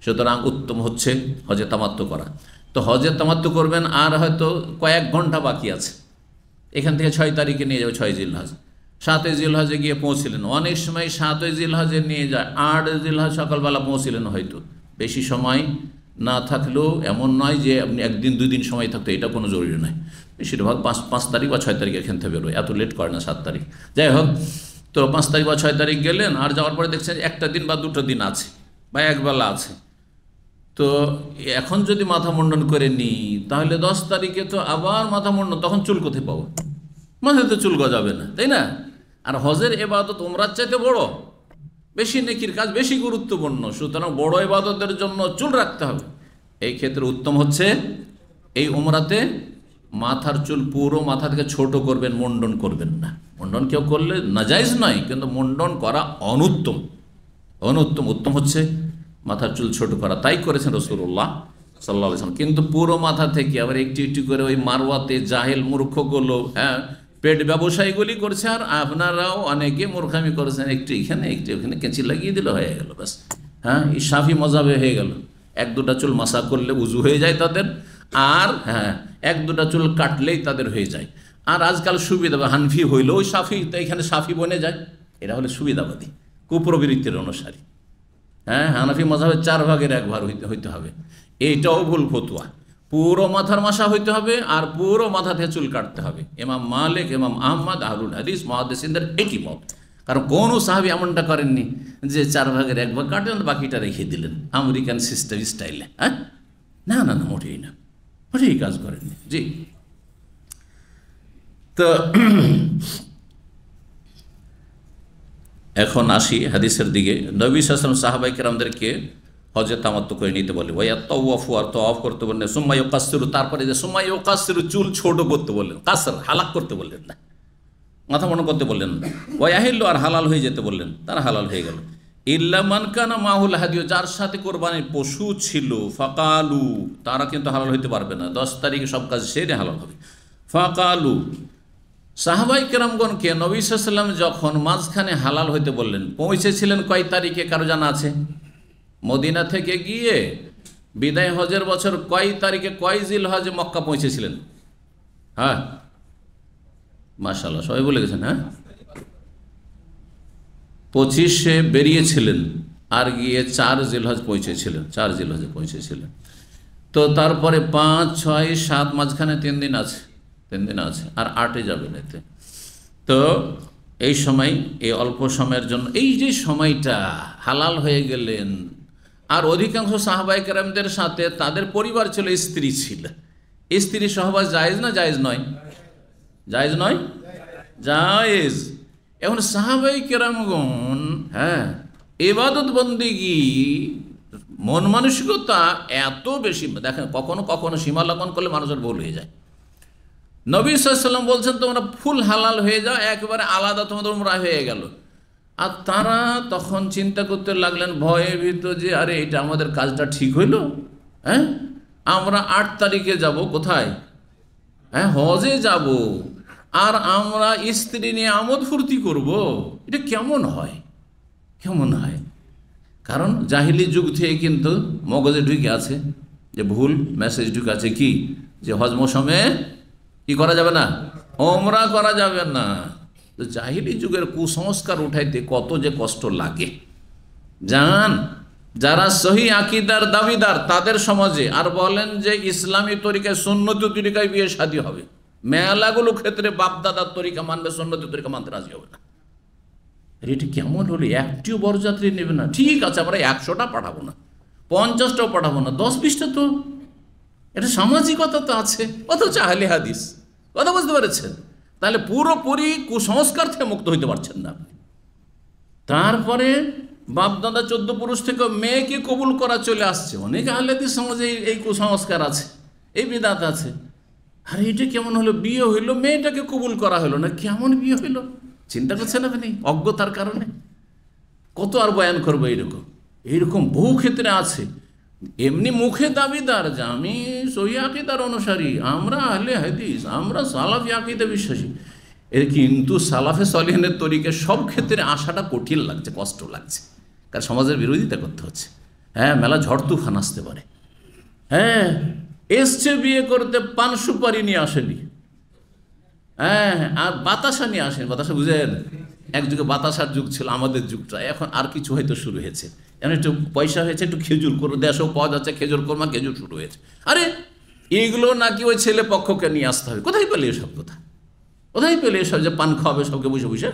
সুতরাং উত্তম হচ্ছে হজে তামাত্তু করা। তো হজে তামাত্তু করবেন, আর হয়তো কয়েক ঘন্টা বাকি আছে, এখান থেকে 6 তারিখে নিয়ে যাবে 6 জিলহজ, 7 জিলহজে গিয়ে পৌঁছলেন, অনেক সময় 7 জিলহজে নিয়ে যায়, 8 জিলহজ সকালবেলা পৌঁছলেন, হয়তো বেশি সময় না থাকলেও এমন নয় যে আপনি 1 দিন 2 দিন সময় থাকতো, এটা কোনো জরুরি নয়, বেশিরভাগ 5 তারিখ বা 6 তারিখ এখান থেকে বেরোয়, এত লেট করে না 7 তারিখ। যাই হোক, তো 5 তারিখ বা 6 তারিখ গেলেন, আর যাওয়ার পরে দেখছেন 1টা দিন বা 2টো দিন আছে বা একবেলা আছে, তো এখন যদি মাথা মুন্ডন করে নিই তাহলে 10 তারিখে তো আবার মাথা মুন্ডন, তখন চুল কোথায় পাবো, মাথায় তো চুল গজাবে না, তাই না? আর হজের ইবাদত উমরার চাইতে বড়, বেশি নেকির কাজ, বেশি গুরুত্বপূর্ণ, সুতরাং বড় ইবাদতের জন্য চুল রাখতে হবে। এই ক্ষেত্রে উত্তম হচ্ছে এই উমরাতে মাথার চুল পুরো মাথা থেকে ছোট করবেন, মুন্ডন করবেন না। মুন্ডন কেউ করলে নাজায়েজ নয়, কিন্তু মুন্ডন করা অনুত্তম, উত্তম হচ্ছে মাথার চুল ছোট করা। তাই করেছেন রাসূলুল্লাহ সাল্লাল্লাহু আলাইহি ওয়াসাল্লাম। কিন্তু পুরো মাথা থেকে আবার একটু একটু করে ওই মারওয়াতে জাহেল মূর্খগুলো, হ্যাঁ, পেট ব্যবসায়ীগুলি করছে, আর আপনারাও অনেকে মূর্খামি করেছেন, একটু এখানে একটু ওখানে কেঁচি লাগিয়ে দিলে হয়ে গেল, ব্যাস, হ্যাঁ, এই শাফি মজাবে হয়ে গেল। 1-2টা চুল মাসা করলে উজু হয়ে যায় তাদের, আর হ্যাঁ 1-2টা চুল কাটলেই তাদের হয়ে যায়। আর আজকাল সুবিধা, হানফি হইলেও ওই শাফি, তো এখানে শাফি বনে যায়, এরা হলে সুবিধাবাদী, কুপ্রবৃত্তির অনুসারী। হ্যাঁ, হানাফি মজাবের 4 ভাগের 1 ভাগ হইতে হবে, এইটাও ভুল ফতুয়া। পুরো মাথার মাসা হইতে হবে আর পুরো মাথা থেকে চুল কাটতে হবে। ইমাম মালিক, ইমাম আহমদ, আহলুল হাদিস, মুহাদ্দিসিনদের এটি মত। কারণ কোনো সাহাবী এমনটা করেননি যে 1/4 কাটেন বাকিটা রেখে দিলেন আমেরিকান সিস্টেম স্টাইলে। হ্যাঁ, না না না, মোটেই না, মোটেই কাজ করেননি। জি, তো এখন আসি হাদিসের দিকে। নবী সাল্লাল্লাহু আলাইহি ওয়াসাল্লাম সাহাবায়ে কেরামদেরকে হজে তামাত্তু করে নিতে বলে, ওয়া তাওয়াফু, আর তাওয়াফ করতে বললেন, সুম্মা ইউকাসসিরু, তারপরে যে সুম্মা ইউকাসসিরু, চুল ছোট করতে বললেন, কাসর হালাক করতে বললেন না, মাথা মোটা করতে বললেন না। ওয়া ইয়াহিল্লু, আর হালাল হয়ে যেতে বললেন, তারা হালাল হয়ে গেল। ইল্লা মান কানা মাহুল হাদিয়ু, যার সাথে কোরবানির পশু ছিল, ফাকালু, তারা কিন্তু হালাল হইতে পারবে না, 10 তারিখে সব কাজ সেরে হালাল হবে। ফাকালু, সাহাবাই কেরামগণকে নবী সাল্লাল্লাহু আলাইহি ওয়াসাল্লাম যখন মাঝখানে হালাল হইতে বললেন, পৌঁছেছিলেন কয় তারিখে কারো জানা আছে? মদিনা থেকে গিয়ে বিদায় হজের বছর কয় তারিখে, কয় জিলহজে মক্কা পৌঁছেছিলেন? হ্যাঁ, মাশাআল্লাহ, সবাই বলে গেছেন। হ্যাঁ, 25-এ বেরিয়েছিলেন আর গিয়ে 4 জিলহজ পৌঁছেছিলেন, 4 জিলহজে পৌঁছেছিলেন। তো তারপরে 5, 6, 7 মাঝখানে 3 দিন আছে, 3 দিন আছে, আর 8-এ যাবেন এতে। তো এই সময়, এই অল্প সময়ের জন্য, এই যে সময়টা হালাল হয়ে গেলেন, আর অধিকাংশ সাহাবায়ে কেরামদের সাথে তাদের পরিবার ছিল, স্ত্রী ছিল, স্ত্রী সহবাস জায়েজ না জায়েজ নয়? জায়েজ নয়, জায়েজ। এখন সাহাবায়ে কেরামগণ, হ্যাঁ, ইবাদত বন্দেগী, মন মানসিকতা এত বেশি, দেখেন কখনো কখনো সীমা লঙ্ঘন করলে মানুষের ভুল হয়ে যায়। নবী সাল্লাল্লাহু আলাইহি ওয়াসাল্লাম বলছেন তোমরা ফুল হালাল হয়ে যাও, একেবারে আলাদা তোমাদের উমরা হয়ে গেল। আর তারা তখন চিন্তা করতে লাগলেন ভয়ে ভীত যে আরে এটা আমাদের কাজটা ঠিক হইল, হ্যাঁ, আমরা 8 তারিখে যাব কোথায়? হ্যাঁ, হজে যাব, আর আমরা স্ত্রী নিয়ে আমোদ ফুর্তি করব, এটা কেমন হয়, কেমন হয়? কারণ জাহিলি যুগ থেকে কিন্তু মগজে ঢুকে আছে যে ভুল মেসেজ ঢুকে আছে, কি যে হজ মৌসুমে কি করা যাবে না, ওমরা করা যাবে না। তো জাহিলি যুগের কুসংস্কার উঠাইতে কত যে কষ্ট লাগে জান। যারা সহি আকীদার দাবিদার তাদের সমাজে আর বলেন যে ইসলামী তরিকায়, সুন্নতি তরিকায় বিয়ে শাদী হবে, মেলাগুলো ক্ষেত্রে বাপদাদার তরিকা মানবে, সুন্নতি তরিকা মানতে রাজি হবে না। এটি কেমন হলে? একটিও বরযাত্রী নেবে না, ঠিক আছে আমরা 100টা পাঠাবো না, 50টাও পাঠাবো না, 10-20টা, তো এটা সামাজিকতা তো আছে, অথচ আহলে হাদিস। কথা বুঝতে পেরেছেন? তাহলে পুরোপুরি কুসংস্কার থেকে মুক্ত হইতে পারছেন না আপনি। তারপরে বাপদাদা 14 পুরুষ থেকে মেয়েকে কবুল করা চলে আসছে। অনেক আহলে হাদিস সমাজে এই কুসংস্কার আছে, এই বিদাত আছে। আর এটা কেমন হলো? বিয়ে হইলো, মেয়েটাকে কবুল করা হলো না, কেমন বিয়ে হইলো? চিন্তা করছেন আপনি? অজ্ঞতার কারণে। কত আর বয়ান করবো? এইরকম বহু ক্ষেত্রে আছে। এমনি মুখে দাবিদার যে আমি সহি আকীদার অনুসারী, আমরা আহলে হাদিস, আমরা সালাফি আকীদা বিশ্বাসী, এর কিন্তু সালাফে সলিহিনের তরিকে সব ক্ষেত্রে আসাটা কঠিন লাগছে, কষ্ট লাগছে, কারণ সমাজের বিরোধিতা করতে হচ্ছে। হ্যাঁ, মেলা ঝড় তুফান আসতে পারে। হ্যাঁ, এসছে বিয়ে করতে, পান সুপারি নিয়ে আসেনি, হ্যাঁ, আর বাতাসা নিয়ে আসেন। বাতাসা বুঝেন? এক যুগে বাতাসার যুগ ছিল, আমাদের যুগটা। এখন আর কিছু হয়তো শুরু হয়েছে, এখন একটু পয়সা হয়েছে, একটু খেজুর করো, দেশেও পাওয়া যাচ্ছে খেজুর কোরমা, খেজুর শুরু হয়েছে। আরে এইগুলো নাকি ওই ছেলে পক্ষকে নিয়ে আসতে হবে। কোথায় পেলে এসব কথা? কোথায় পেলে এসব যে পান খাওয়াবে সবকে বসে বসে?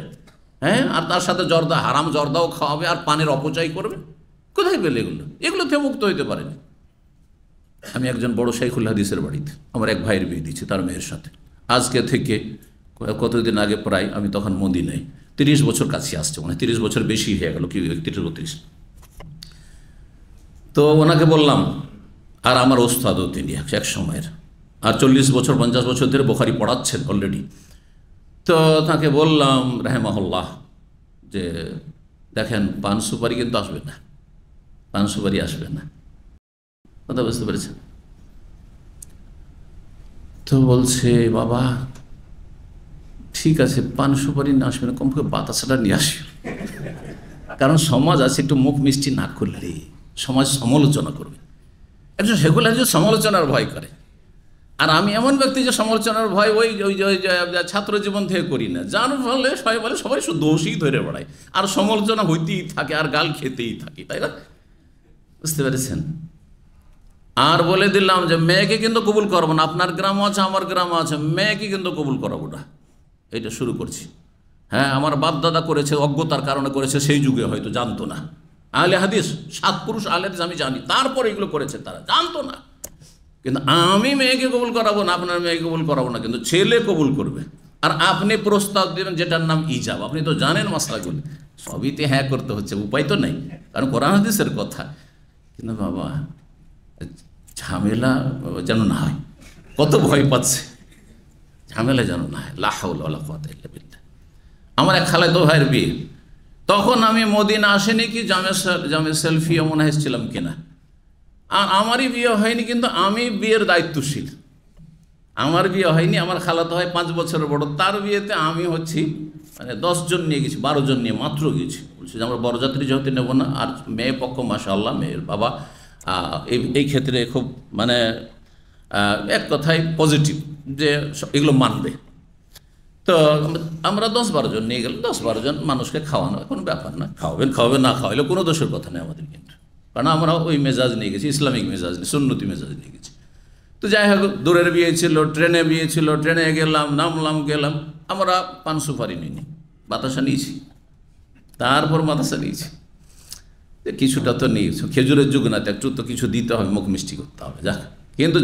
হ্যাঁ, আর তার সাথে জর্দা, হারাম জর্দাও খাওয়াবে, আর পানের অপচয় করবে? কোথায় পেলে এগুলো? এগুলো থেকে মুক্ত হইতে পারেনি। আমি একজন বড় শাইখুল হাদিসের বাড়িতে আমার এক ভাইয়ের বিয়ে দিচ্ছি, তার মেয়ের সাথে। আজকে থেকে কতদিন আগে প্রায়, আমি তখন মদিনায়, 30 বছর কাছে আসছে, মানে 30 বছর বেশি হয়ে গেল, কি 30-32। তো ওনাকে বললাম, আর আমার ওস্তাদও তিনি এক সময়ের, আর 40 বছর 50 বছর ধরে বুখারী পড়াচ্ছেন অলরেডি। তো তাকে বললাম রাহেমাহুল্লাহ যে দেখেন, পান সুপারি কিন্তু আসবে না, পান সুপারি আসবে না। কথা বুঝতে পেরেছেন? তো বলছে বাবা ঠিক আছে, পান সুপারি না আসবে না, কমপক্ষে বাতাসাটা নিয়ে আসবে। কারণ সমাজ আছে, একটু মুখ মিষ্টি না করলে সমাজ সমালোচনা করবে। একজন শাইখুল হাদিস সমালোচনার ভয় করে, আর আমি এমন ব্যক্তি যে সমালোচনার ভয় ওই ছাত্র জীবন থেকে করি না, যার ফলে সবাই বলে সবাই শুধু দোষই ধরে বেড়ায়, আর সমালোচনা হইতেই থাকে, আর গাল খেতেই থাকি, তাই না? বুঝতে পেরেছেন? আর বলে দিলাম যে মেয়েকে কিন্তু কবুল করবো না, আপনার গ্রামও আছে আমার গ্রামও আছে, মেয়েকে কিন্তু কবুল করাবো না। এটা শুরু করছি। হ্যাঁ, আমার বাপ দাদা করেছে, অজ্ঞতার কারণে করেছে, সেই যুগে হয়তো জানতো না। আহলে হাদিস, 7 পুরুষ আহলে হাদিস আমি জানি, তারপর এগুলো করেছে, তারা জানতো না। কিন্তু আমি মেয়েকে কবুল করাবো না, আপনার মেয়েকে কবুল করাবো না, কিন্তু ছেলে কবুল করবে। আর আপনি প্রস্তাব দেবেন যেটার নাম ইজাব। আপনি তো জানেন মশলাগুলি, সবইতে হ্যাঁ করতে হচ্ছে, উপায় তো নেই, কারণ কোরআন হাদিসের কথা। কিন্তু বাবা ঝামেলা যেন না হয়, কত ভয় পাচ্ছে, ঝামেলা যেন না হয়। লা হাওলা ওয়ালা কুওয়াতা ইল্লা বিল্লাহ। আমার এক খালাতো ভাইয়ের বিয়ে, তখন আমি মদিনা আসেনি কি জামে সেলফিও মনে এসেছিলাম কিনা, আর আমারই বিয়ে হয়নি, কিন্তু আমি বিয়ের দায়িত্বশীল। আমার বিয়ে হয়নি, আমার খালাতো ভাই 5 বছরের বড়, তার বিয়েতে আমি হচ্ছি মানে 10 জন নিয়ে গেছি, 12 জন নিয়ে মাত্র গেছি। বলছি যে আমরা বরযাত্রী যেহেতু নেব না। আর মেয়ে পক্ষ মাশাআল্লাহ, মেয়ের বাবা এই ক্ষেত্রে খুব মানে এক কথায় পজিটিভ, যে এগুলো মানবে। তো আমরা 10-12 জন নিয়ে গেলাম। 10-12 জন মানুষকে খাওয়ানো কোনো ব্যাপার না, খাওয়াবেন না খাওয়াইলে কোনো দোষের কথা নেই আমাদের, কিন্তু কারণ আমরা ওই মেজাজ নিয়ে গেছি, ইসলামিক মেজাজ নিয়ে, সুন্নতি মেজাজ নিয়ে গেছি। তো যাই হোক, দূরের বিয়ে ছিল, ট্রেনে বিয়ে ছিল, ট্রেনে গেলাম, নামলাম, গেলাম। আমরা পান সুপারি নিইনি, বাতাসা নিয়েছি, তারপর বাতাসা নিয়েছি, কিছুটা তো নিয়েছি, খেজুরের যুগ না, একটু তো কিছু দিতে হবে, মুখ মিষ্টি করতে হবে, যাক। কিন্তু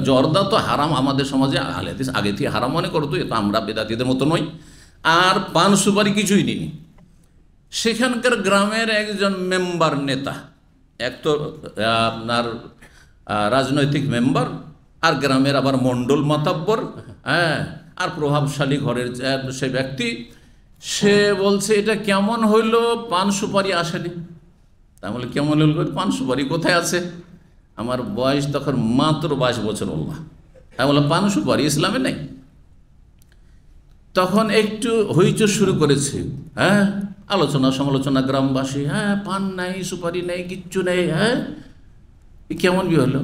জর্দা তো হারাম আমাদের সমাজে, আহলে হাদিস আগে থেকে হারাম মনে করতো, এ তো আমরা বেদাতীদের মতো নই। আর পান সুপারি কিছুই নিনি। সেখানকার গ্রামের একজন মেম্বার, নেতা, এক তো আপনার রাজনৈতিক মেম্বার, আর গ্রামের আবার মণ্ডল মাতাব্বর, হ্যাঁ, আর প্রভাবশালী ঘরের সে ব্যক্তি, সে বলছে এটা কেমন হইল, পান সুপারি আসেনি। তা বলে কেমন হইল, পান সুপারি কোথায় আছে? আমার বয়স তখন মাত্র 22 বছর বললাম। হ্যাঁ, বললাম পান সুপারি ইসলামে নেই। তখন একটু হইচই শুরু করেছে, হ্যাঁ, আলোচনা সমালোচনা, গ্রামবাসী, হ্যাঁ পান নাই, সুপারি নেই, কিচ্ছু নেই, হ্যাঁ কেমন বিয়ে হলো?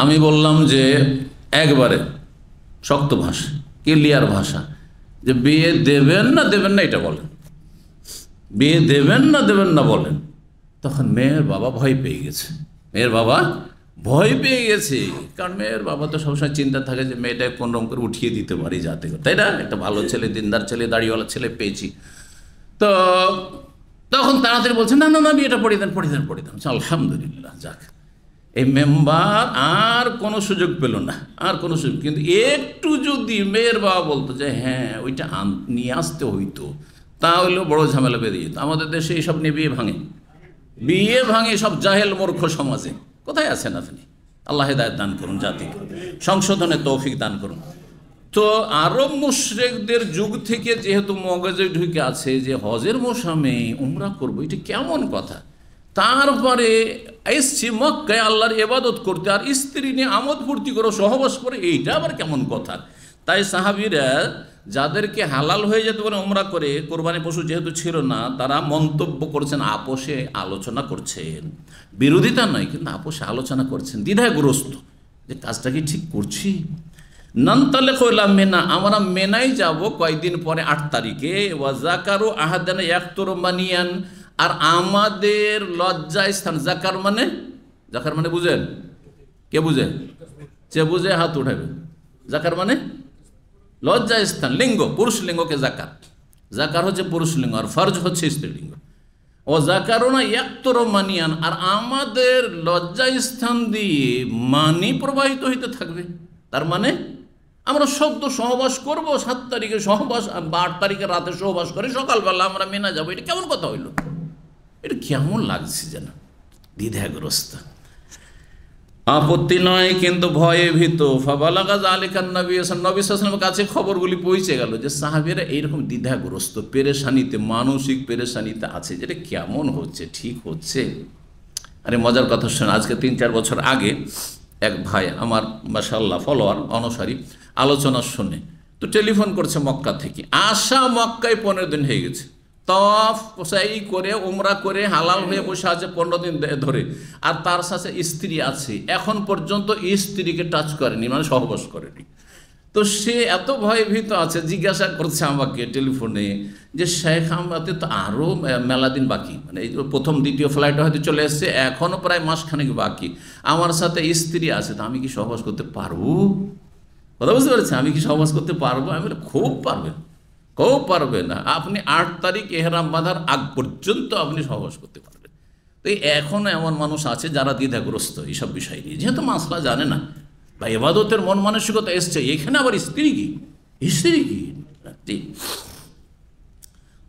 আমি বললাম যে একবারে শক্ত ভাষা, ক্লিয়ার ভাষা, যে বিয়ে দেবেন না দেবেন না এটা বলেন, বিয়ে দেবেন না দেবেন না বলেন। তখন মেয়ের বাবা ভয় পেয়ে গেছে, কারণ মেয়ের বাবা তো সবসময় চিন্তা থাকে যে মেয়েটাকে কোন রকম করে উঠিয়ে দিতে পারি, যাতে করে, তাই না, একটা ভালো ছেলে, দিনদার ছেলে, দাড়িওয়ালা ছেলে পেয়েছি। তো তখন তাড়াতাড়ি বলছে না না না, বিয়েটা পড়িয়ে দেন। আলহামদুলিল্লাহ, যাক। এই মেম্বার আর কোনো সুযোগ পেল না, কিন্তু একটু যদি মেয়ের বাবা বলতো যে হ্যাঁ ওইটা নিয়ে আসতে হইতো, তাহলেও বড় ঝামেলা বেঁধে যেত। আমাদের দেশে এইসব নিয়ে বিয়ে ভাঙে সব জাহেল মূর্খ সমাজে। কোথায় আছেন আপনি? আল্লাহ হেদায়েত দান করুন, জাতিকে সংশোধনের তৌফিক দান করুন। তো আরব মুশরিকদের যুগ থেকে যেহেতু মগজে ঢুকে আছে যে হজের মৌসুমে উমরা করবো, এটা কেমন কথা। তারপরে এসছি মক্কায় আল্লাহর ইবাদত করতে, আর স্ত্রী নিয়ে আমোদ ফুর্তি করো, সহবাস করে, এইটা আবার কেমন কথা। তাই সাহাবীরা যাদেরকে হালাল হয়ে যেতে পারে উমরা করে, কোরবানি পশু যেহেতু ছিল না, তারা মন্তব্য করছেন, আপোষে আলোচনা করছেন, বিরোধিতা নয়, কিন্তু আপোষে আলোচনা করছেন, দ্বিধাগ্রস্ত যে কাজটা কি ঠিক করছি। নান্তালে কইলাম মেনা, আমরা মেনাই যাব কয়েকদিন পরে, 8 তারিখে। ওয়াজাকারু আহাদানা ইয়াকতুরু মানিয়ান, আর আমাদের লজ্জা স্থান, জাকার মানে বুঝেন? কে বুঝে? যে বুঝে হাত উঠাবে। জাকার মানে লজ্জা স্থান, লিঙ্গ, পুরুষ লিঙ্গকে জাকার হচ্ছে পুরুষ লিঙ্গ, আর ফরজ হচ্ছে স্ত্রীলিঙ্গ। ও জাকারও না ইয়াকতুরু মানিয়ান, আর আমাদের লজ্জা স্থান দিয়ে মানি প্রবাহিত হইতে থাকবে। তার মানে আমরা সদ্য সহবাস করব, 7 তারিখে সহবাস, 8 তারিখে রাতে সহবাস করে সকালবেলা আমরা মেনা যাবো। এটা কেমন কথা হইল? এটা কেমন লাগছে যেন, দ্বিধাগ্রস্ত। আপত্তি নয়, কিন্তু ভয়ে ভীত। ফাবালাগা যালিকান নবী সাল্লাল্লাহু আলাইহি ওয়াসাল্লামের কাছে খবরগুলি পৌঁছে গেল যে সাহাবীরা এইরকম দ্বিধাগ্রস্ত, পেরেশানিতে, মানসিক পেরেশানিতে আছে, যেটা কেমন হচ্ছে, ঠিক হচ্ছে। আরে মজার কথা শোনা, আজকে 3-4 বছর আগে এক ভাই আমার, মাশাআল্লাহ, ফলোয়ার, অনুসারী, আলোচনা শুনে তো টেলিফোন করছে মক্কা থেকে। মক্কায় 15 দিন হয়ে গেছে, তওয়াফ সাই করে, উমরা করে, হালাল হয়ে বসে আছে 15 দিন ধরে, আর তার সাথে স্ত্রী আছে, এখন পর্যন্ত স্ত্রীকে টাচ করেনি, মানে সহবাস করেনি। তো সে এত ভয়ভীত আছে, জিজ্ঞাসা করছে আমাকে টেলিফোনে যে শেখ আমাদের তো আরও মেলা দিন বাকি, মানে এই প্রথম দ্বিতীয় ফ্লাইটে হয়তো চলে এসছে, এখনও প্রায় মাসখানেক বাকি, আমার সাথে স্ত্রী আছে, তো আমি কি সহবাস করতে পারবো? কথা বুঝতে পেরেছি? আমি কি সহবাস করতে পারবো? আমি বলি খুব পারবেন, খুব পারবেন না, আপনি 8 তারিখ এহরাম বাঁধার আগ পর্যন্ত আপনি সহবাস করতে পারবেন। তো এখনও এমন মানুষ আছে যারা দ্বিধাগ্রস্ত এইসব বিষয় নিয়ে, যেহেতু মাসলা জানে না বা এবাদতের মন মানসিকতা এসছে, এখানে আবার স্ত্রী কি, স্ত্রী কি।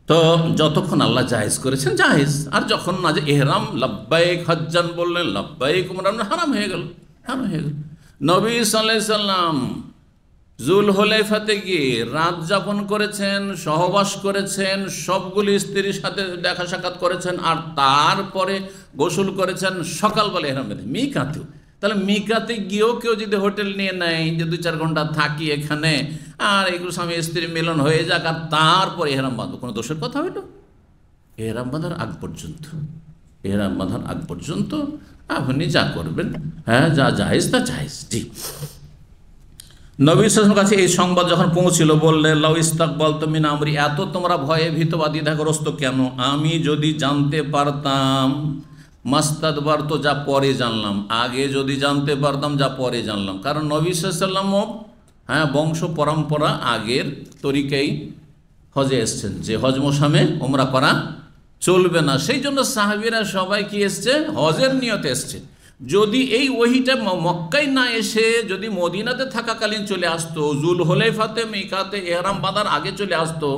তো যতক্ষণ আল্লাহ জায়েজ করেছেন জায়েজ, আর যখন না যে এহরাম লাব্বাইক হজ্জান বললেন, লাব্বাইক উমরান, হারাম হয়ে গেল, হারাম হয়ে গেল। নবী সাল্লাল্লাহু আলাইহি সাল্লাম জুলহুলাইফাতে গিয়ে রাত যাপন করেছেন, সহবাস করেছেন, সবগুলি স্ত্রীর সাথে দেখা সাক্ষাৎ করেছেন, আর তারপরে গোসল করেছেন সকালবেলা এহরাম বেঁধে মিকাতেও। তাহলে মিকাতে গিয়েও কেউ যদি হোটেল নিয়ে নেয় যে 2-4 ঘন্টা থাকি এখানে, আর এগুলো স্বামী স্ত্রী মিলন হয়ে যাক, আর তারপরে এহরাম বাঁধবো, কোনো দোষের কথা হইল? এহরাম বাঁধার আগ পর্যন্ত, এহরাম বাঁধার আগ পর্যন্ত আপনি যা করবেন, হ্যাঁ, যা জায়েজ তা জায়েজ। জি, নবী সাল্লাল্লাহু আলাইহি ওয়াসাল্লামের কাছে এই সংবাদ যখন পৌঁছিল, বললেন লাউ ইস্তাকবালতু মিন আমরি, এত তোমরা ভয়ে ভীত বা দ্বিধাগ্রস্ত কেন? আমি যদি জানতে পারতাম, মাস্তাদবার তো যা পরে জানলাম, আগে যদি জানতে পারতাম যা পরে জানলাম। কারণ নবী সাল্লাল্লাহু আলাইহি ওয়াসাল্লামও হ্যাঁ বংশ পরম্পরা আগের তরিকাই হজে এসছেন, যে হজ মৌসুমে ওমরা করা চলবে না, সেই জন্য সাহাবীরা সবাই কি এসছে, হজের নিয়তে এসছে। যদি এই ওহিটা মক্কায় না এসে যদি মদিনাতে থাকাকালীন চলে আসতো, জুলহুলাইফাতে মিকাতে এহরাম বাঁধার আগে চলে আসতো,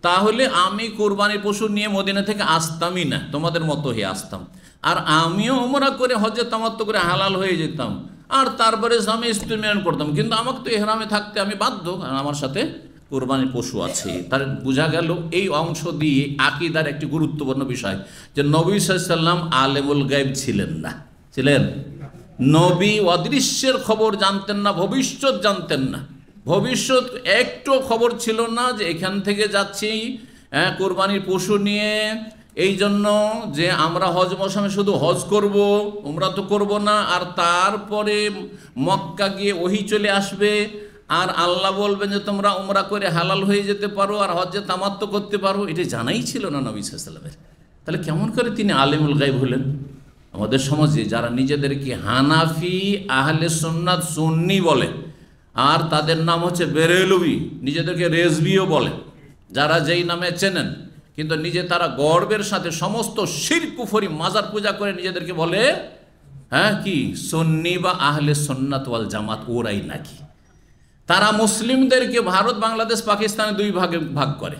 তাহলে আমি কোরবানির পশু নিয়ে মদিনা থেকে আসতামই না, তোমাদের মতো হয়ে আসতাম, আর আমিও ওমরা করে হজে তামাত্তু করে হালাল হয়ে যেতাম, আর তারপরে স্বামী স্ত্রী মিলন করতাম। কিন্তু আমাকে তো এহরামে থাকতে আমি বাধ্য, কারণ আমার সাথে কোরবানির পশু আছে। তার বোঝা গেল এই অংশ দিয়ে আকীদার একটি গুরুত্বপূর্ণ বিষয়, যে নবী সাল্লাল্লাহু আলাইহি ওয়াসাল্লাম আলেমুল গায়ব ছিলেন না, ছিলেন? নবী অদৃশ্যের খবর জানতেন না, ভবিষ্যৎ জানতেন না, ভবিষ্যৎ একটু খবর ছিল না যে এখান থেকে যাচ্ছি কোরবানির পশু নিয়ে, এই জন্য যে আমরা হজ মৌসুমে শুধু হজ করব, উমরা তো করব না, আর তারপরে মক্কা গিয়ে ওহী চলে আসবে, আর আল্লাহ বলবেন যে তোমরা উমরা করে হালাল হয়ে যেতে পারো আর হজ্জে তামাত্তু করতে পারো, এটা জানাই ছিল না নবী সাল্লাল্লাহু আলাইহি ওয়াসাল্লামের। তাহলে কেমন করে তিনি আলেমুল গায়ব হলেন? আমাদের সমাজে যারা নিজেদেরকে হানাফি, আহলে সুন্নাত, সুন্নি বলে, আর তাদের নাম হচ্ছে বেরেলভি, নিজেদেরকে রেজভিও বলে, যারা যেই নামে চেনেন, কিন্তু নিজে তারা গর্বের সাথে সমস্ত শিরক কুফরি মাজার পূজা করে নিজেদেরকে বলে হ্যাঁ কি সুন্নি বা আহলে সুন্নাত ওয়াল জামাত, ওরাই নাকি। তারা মুসলিমদেরকে ভারত, বাংলাদেশ, পাকিস্তানে 2 ভাগে ভাগ করে,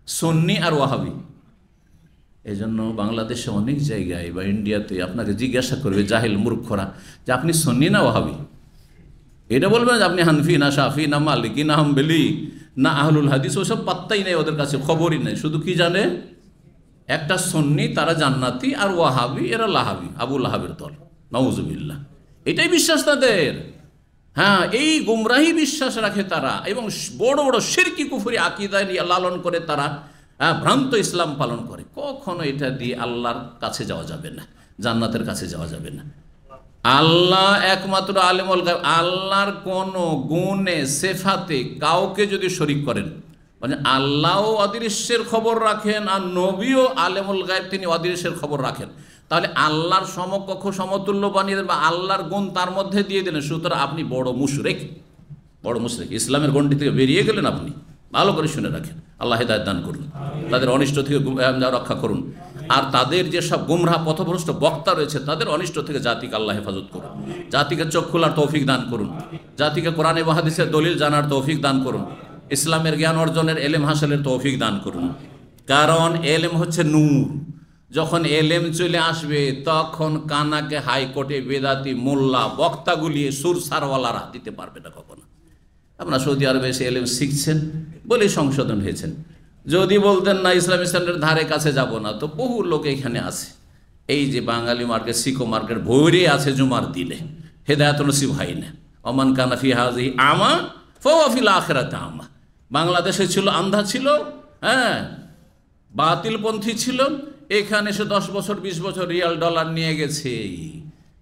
সুন্নি আর ওয়াহাবি। এই জন্য বাংলাদেশে অনেক জায়গায় বা ইন্ডিয়াতে আপনাকে জিজ্ঞাসা করবে জাহিল মূর্খরা যে আপনি সুন্নি না ওয়াহাবি। এটা বলবেন যে আপনি হানফি না শাফি না মালিকি না হাম্বলি না আহলুল হাদিস, ওসব পাত্তাই নেই ওদের কাছে, খবরই নেই। শুধু কি জানে, একটা সুন্নি তারা জান্নাতি, আর ওয়াহাবি এরা লাহাবি, আবু লাহাবের দল, নাউজুবিল্লাহ, এটাই বিশ্বাস তাদের। হ্যাঁ, এই গুমরাহি বিশ্বাস রাখে তারা, এবং বড় বড় শিরকি কুফরি আকীদা লালন করে তারা ভ্রান্ত ইসলাম পালন করে। কখনো এটা দিয়ে আল্লাহর কাছে যাওয়া যাবে না, জান্নাতের কাছে যাওয়া যাবে না। আল্লাহ একমাত্র আলেমুল গায়ব, আল্লাহর কোনো গুণে সেফাতে কাউকে যদি শরীক করেন, মানে আল্লাহও অদৃশ্যের খবর রাখেন আর নবীও আলেমুল গায়ব, তিনি অদৃশ্যের খবর রাখেন, তাহলে আল্লাহর সমকক্ষ সমতুল্য বানিয়ে দেন বা আল্লাহর গুণ তার মধ্যে দিয়ে দিলেন, সুতরাং আপনি বড় মুশরিক, বড় মুশরিক, ইসলামের গণ্ডি থেকে বেরিয়ে গেলেন আপনি। ভালো করে শুনে রাখেন, আল্লাহ হেদায়েত দান করুন, তাদের অনিষ্ট থেকে রক্ষা করুন, আর তাদের যেসব গুমরাহ পথভ্রষ্ট বক্তা রয়েছে তাদের অনিষ্ট থেকে জাতিকে আল্লাহ হেফাজত করুন, জাতিকে চোখ খোলার তৌফিক দান করুন, জাতিকে কোরআন এবং হাদিসের দলিল জানার তৌফিক দান করুন, ইসলামের জ্ঞান অর্জনের, এলেম হাসিলের তৌফিক দান করুন। কারণ এলেম হচ্ছে নূর, যখন এলেম চলে আসবে তখন কানাকে হাইকোর্টে বেদাতি মোল্লা বক্তাগুলি সুরসারওয়ালারা দিতে পারবে না কখনো। আপনারা সৌদি আরবে এসে এলেম শিখছেন বলে সংশোধন হয়েছেন, যদি বলতেন না ইসলাম স্ট্যান্ডার্ড ধারে কাছে যাব না, তো বহু লোক এখানে আছে, এই যে বাঙালি মার্কেট, সিকো মার্কেট ভরে আছে জুমার দিলে, হেদায়েত নসিব হয় না। ওমান কানা ফি হাযিহি আমা ফাহুয়া ফিল আখিরাতি আমা। বাংলাদেশে ছিল আন্ধা ছিল, হ্যাঁ বাতিলপন্থী ছিল, এখানে সে 10 বছর 20 বছর রিয়াল ডলার নিয়ে গেছে,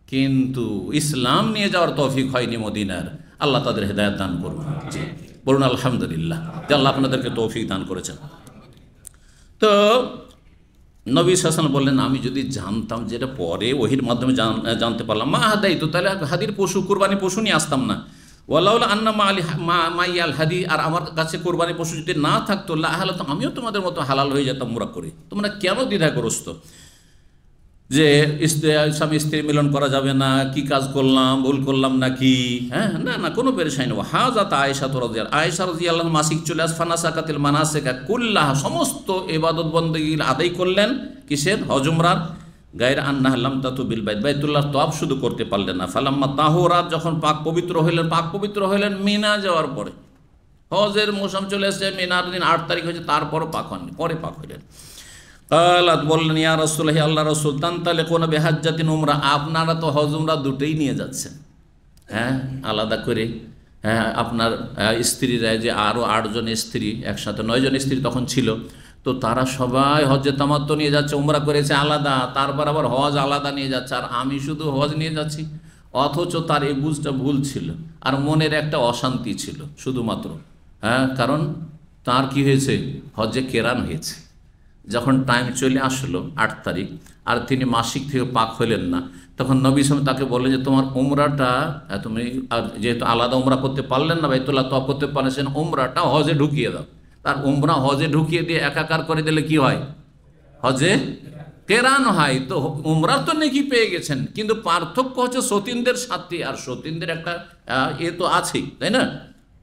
কিন্তু ইসলাম নিয়ে যাওয়ার তৌফিক হয়নি মদিনার। আল্লাহ তাদের হেদায়েত দান করুন। জি, বলুন আলহামদুলিল্লাহ যে আল্লাহ আপনাদেরকে তৌফিক দান করেছেন। তো নবী সাল্লাল্লাহু আলাইহি ওয়াসাল্লাম বললেন, আমি যদি জানতাম, যেটা পরে ওহির মাধ্যমে জানতে পারলাম, মা হাদাই, তো তাহলে হাদির পশু, কোরবানি পশু নিয়ে আসতাম না। ওয়ালাউলা আন্না মাইয়াল হাদি, আর আমার কাছে কোরবানি পশু যদি না থাকতো, লা হালাল, তো আমিও তোমাদের মতো হালাল হয়ে যেতাম মুরা করে। তোমরা কেন দ্বিধাগ্রস্ত যে স্বামী স্ত্রী মিলন করা যাবে না, কি কাজ করলাম, ভুল করলাম নাকি? হ্যাঁ, না না, কোনো পেরেশানি নেই। হাজাত আয়েশা তো রাদিয়াল্লাহু, আয়েশা রাদিয়াল্লাহু মাসিক চলে আস, ফানাসাকাতিল মানাসিকা কুল্লাহা, সমস্ত ইবাদত বন্দেগী আদায় করলেন কিসের? হজ উমরার। গায়রা আন্নাহা লাম তাতুবিল বাইত, বাইতুল্লাহর তওয়াফ শুধু করতে পারলেন না। ফালাম্মা তাহুরাত, যখন পাক পবিত্র হইলেন মিনা যাওয়ার পরে। হজের মৌসুম চলে এসেছে, মিনার দিন 8 তারিখ হয়েছে, তারপরও পাক হননি, পরে পাক হইলেন। কালাত, বললেন, ইয়া রাসূলুল্লাহ, আল্লাহ রাসূল, তানতালিকুনা বিহাজ্জাতিন উমরা, আপনারা তো হজ উমরা দুটোই নিয়ে যাচ্ছেন, হ্যাঁ, আলাদা করে। হ্যাঁ, আপনার স্ত্রীরা, যে আরও 8 জন স্ত্রী, একসাথে 9 জন স্ত্রী তখন ছিল, তো তারা সবাই হজ্জে তামাত্তু নিয়ে যাচ্ছে, উমরা করেছে আলাদা, তারপর আবার হজ আলাদা নিয়ে যাচ্ছে, আর আমি শুধু হজ নিয়ে যাচ্ছি। অথচ তার এই বুঝটা ভুল ছিল, আর মনের একটা অশান্তি ছিল শুধুমাত্র। হ্যাঁ, কারণ তার কি হয়েছে? হজ্জে কেরান হয়েছে। যখন টাইম চলে আসলো 8 তারিখ, আর তিনি মাসিক থেকে পাক হইলেন না, তখন নবী সাল্লাল্লাহু তাকে বললেন যে তোমার উমরাটা, তুমি যেহেতু আলাদা উমরা করতে পারলেন না, বাইতুল্লাহ তওয়াফ করতে পারলেন, উমরাটা হজে ঢুকিয়ে দাও। তার উমরা হজে ঢুকিয়ে দিয়ে একাকার করে দিলে কি হয়? হজে কেরান হয়। তো উমরা তো নেকি পেয়ে গেছেন, কিন্তু পার্থক্য হচ্ছে সতীনদের সাথে, আর সতীনদের একটা এ তো আছেই, তাই না,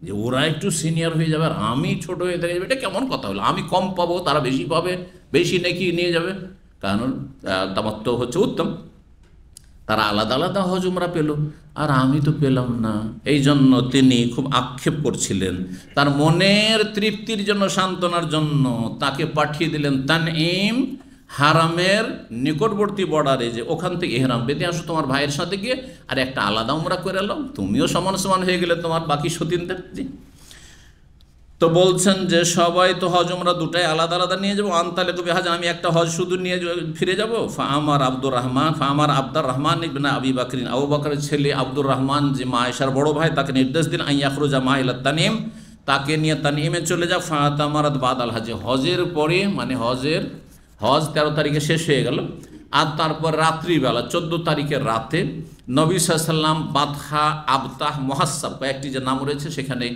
যে ওরা একটু সিনিয়র হয়ে যাবে আর আমি ছোট হয়ে থেকে যাবে। এটা কেমন কথা হলো? আমি কম পাবো, তারা বেশি পাবে, বেশি নেকি নিয়ে যাবে। কারণ তামাত্তু হচ্ছে উত্তম, তারা আলাদা আলাদা হজ উমরা পেল, আর আমি তো পেলাম না। এই জন্য তিনি খুব আক্ষেপ করছিলেন। তার মনের তৃপ্তির জন্য, সান্ত্বনার জন্য তাকে পাঠিয়ে দিলেন তানঈম, হারামের নিকটবর্তী বর্ডারে, যে ওখান থেকে ইহরাম বেঁধে আসো তোমার ভাইয়ের সাথে গিয়ে, আর একটা আলাদা উমরা করে এলাম, তুমিও সমান সমান হয়ে গেলে তোমার বাকি সতীনদের। জি, তো বলছেন যে সবাই তো হজ উমরা দুটাই আলাদা আলাদা নিয়ে যাবো। আনতালিকু বিহাজ, আমি একটা হজ শুধু নিয়ে ফিরে যাবো। ফাআমার আব্দুর রহমান ইবনে আবি বকরিন, আবু বকরের ছেলে আব্দুর রহমান, যে মা আয়েশার বড় ভাই, তাকে নির্দেশ দিন আন ইয়াখরুজা মা ইলা তানঈম, তাকে নিয়ে তানঈমে চলে যা। ফাতামারাত বাদাল হজ, হজের পরে, মানে হজ 13 তারিখে শেষ হয়ে গেল, আর তারপর রাত্রিবেলা 14 তারিখের রাতে নবী সাল্লাল্লাহু আলাইহি ওয়াসাল্লাম বাদহা, আবতাহ, মুহাসসাব কয়েকটি যে নাম রয়েছে, সেখানে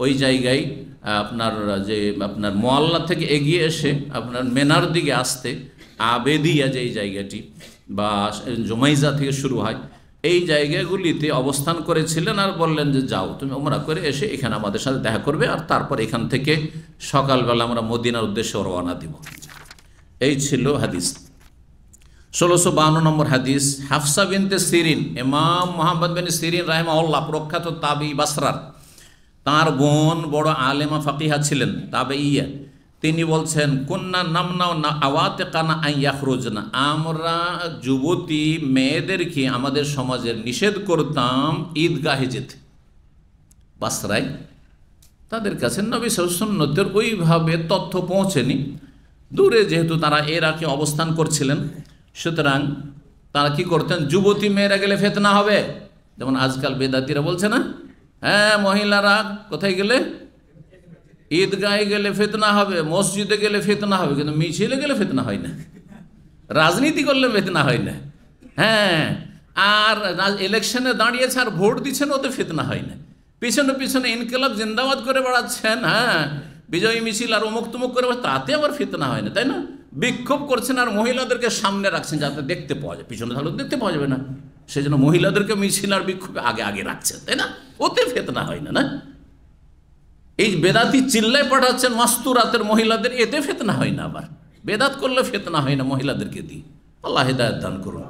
ওই জায়গায় আপনার মোয়াল্লা থেকে এগিয়ে এসে আপনার মেনার দিকে আসতে আবেদিয়া, যে এই জায়গাটি, বা জুমাইজা থেকে শুরু হয়, এই জায়গাগুলিতে অবস্থান করেছিলেন। আর বললেন যে যাও তুমি উমরা করে এসে এখানে আমাদের সাথে দেখা করবে, আর তারপর এখান থেকে সকালবেলা আমরা মদিনার উদ্দেশ্যে রওনা দিব। এই ছিল হাদিস। 1652 নম্বর হাদিস, হাফসা বিনতে সিরিন, ইমাম মুহাম্মদ বিন সিরিন রাহিমাহুল্লাহ, প্রখ্যাত তাবি বাসরার, তার বোন বড় আলেমা ফাকিহা ছিলেন, তাবেইয়া। তিনি বলছেন, কুন্না নামনাও না আওয়াতিকানা আন ইয়াখরুজনা, আমরা যুবতী মেয়েদেরকে আমাদের সমাজের নিষেধ করতাম ঈদগাহে যেতে। বাসরায় তাদের কাছে নবী সুন্নতের ওইভাবে তথ্য পৌঁছেনি, দূরে যেহেতু তারা এর আগে অবস্থান করছিলেন, সুতরাং তারা কি করতেন? যুবতী মেয়েরা গেলে ফিতনা হবে, যেমন আজকাল বেদাতিরা বলছে না, হ্যাঁ মহিলারা কোথায় গেলে? ঈদগাহে গেলে ফিতনা হবে, মসজিদে গেলে ফিতনা হবে, কিন্তু মিছিলে গেলে ফিতনা হয় না, রাজনীতি করলে ফিতনা হয় না। হ্যাঁ, আর ইলেকশনে দাঁড়িয়েছে আর ভোট দিচ্ছেন, ওতে ফিতনা হয় না। পিছনে পিছনে ইনকিলাব জিন্দাবাদ করে বেড়াচ্ছেন, হ্যাঁ বিজয়ী মিছিল আর অমুক তুমুক করে, তাতে আবার ফিতনা হয় না, তাই না? বিক্ষোভ করছেন আর মহিলাদেরকে সামনে রাখছেন যাতে দেখতে পাওয়া যায়, পিছনে থাকলে দেখতে পাওয়া যাবে না, সেই জন্য মহিলাদেরকে মিছিল আর বিক্ষোভে আগে আগে রাখছেন, তাই না? ওতে ফিতনা হয় না। না, এই বেদাতি চিল্লায় পাঠাচ্ছেন মাস্তুরাতের মহিলাদের, এতে ফিতনা হয় না। আবার বেদাত করলে ফিতনা হয় না মহিলাদেরকে দিয়ে। আল্লাহ হিদায়াত দান করুন।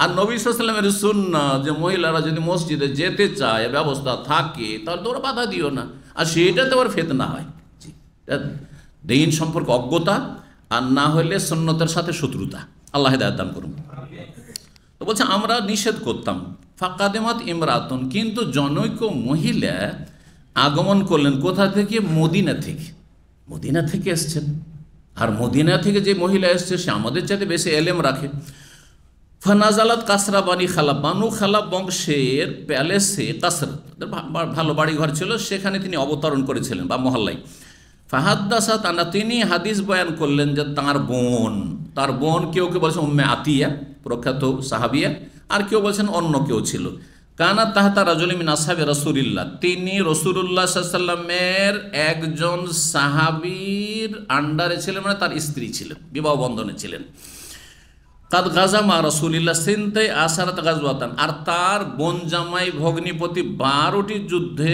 আর নবী সাল্লাল্লাহু আলাইহি ওয়াসাল্লামের সুন্নাহ যে মহিলারা যদি মসজিদে যেতে চায়, ব্যবস্থা থাকে, তাহলে তোমরা বাধা দিও না, আর সেটাতে আবার ফিতনা হয়। জি, দ্বীন সম্পর্কে অজ্ঞতা, আর না হলে সুন্নতের সাথে শত্রুতা। আল্লাহ হিদায়াত দান করুন। তো বলছে আমরা নিষেধ করতাম। ফাকাদেমাত ইমরাতুন, কিন্তু জনৈক মহিলা আগমন করলেন। কোথা থেকে? মদিনা থেকে। মদিনা থেকে এসছেন, আর মদিনা থেকে যে মহিলা এসছে সে আমাদের চাইতে বেশি এলেম রাখে। ফানাজালাত কাসরা বানি খালাব, বানু খালাব বংশের প্যালেসে কাসর, ভালো বাড়িঘর ছিল, সেখানে তিনি অবতরণ করেছিলেন বা মহল্লায়। ফাহাদ্দাসাত আনা, তিনি হাদিস বয়ান করলেন যে তার বোন কেউ কেউ বলছেন উম্মে আতিয়া, প্রখ্যাত সাহাবিয়া, আর কেউ বলছেন অন্য কেউ ছিল। কানা তাহতা রাজুল মিন আসহাবি রাসূলিল্লাহ, তিনি রাসূলুল্লাহ সাল্লাল্লাহু আলাইহি ওয়াসাল্লামের একজন সাহাবীর আন্ডারে ছিলেন, মানে তার স্ত্রী ছিলেন, বিবাহ বন্ধনে ছিলেন। কাদ গাজা মা রাসূলিল্লাহ সিনতে আসারাত গাজওয়াতান, আর তার বোন জামাই ভগ্নিপতি 12টি যুদ্ধে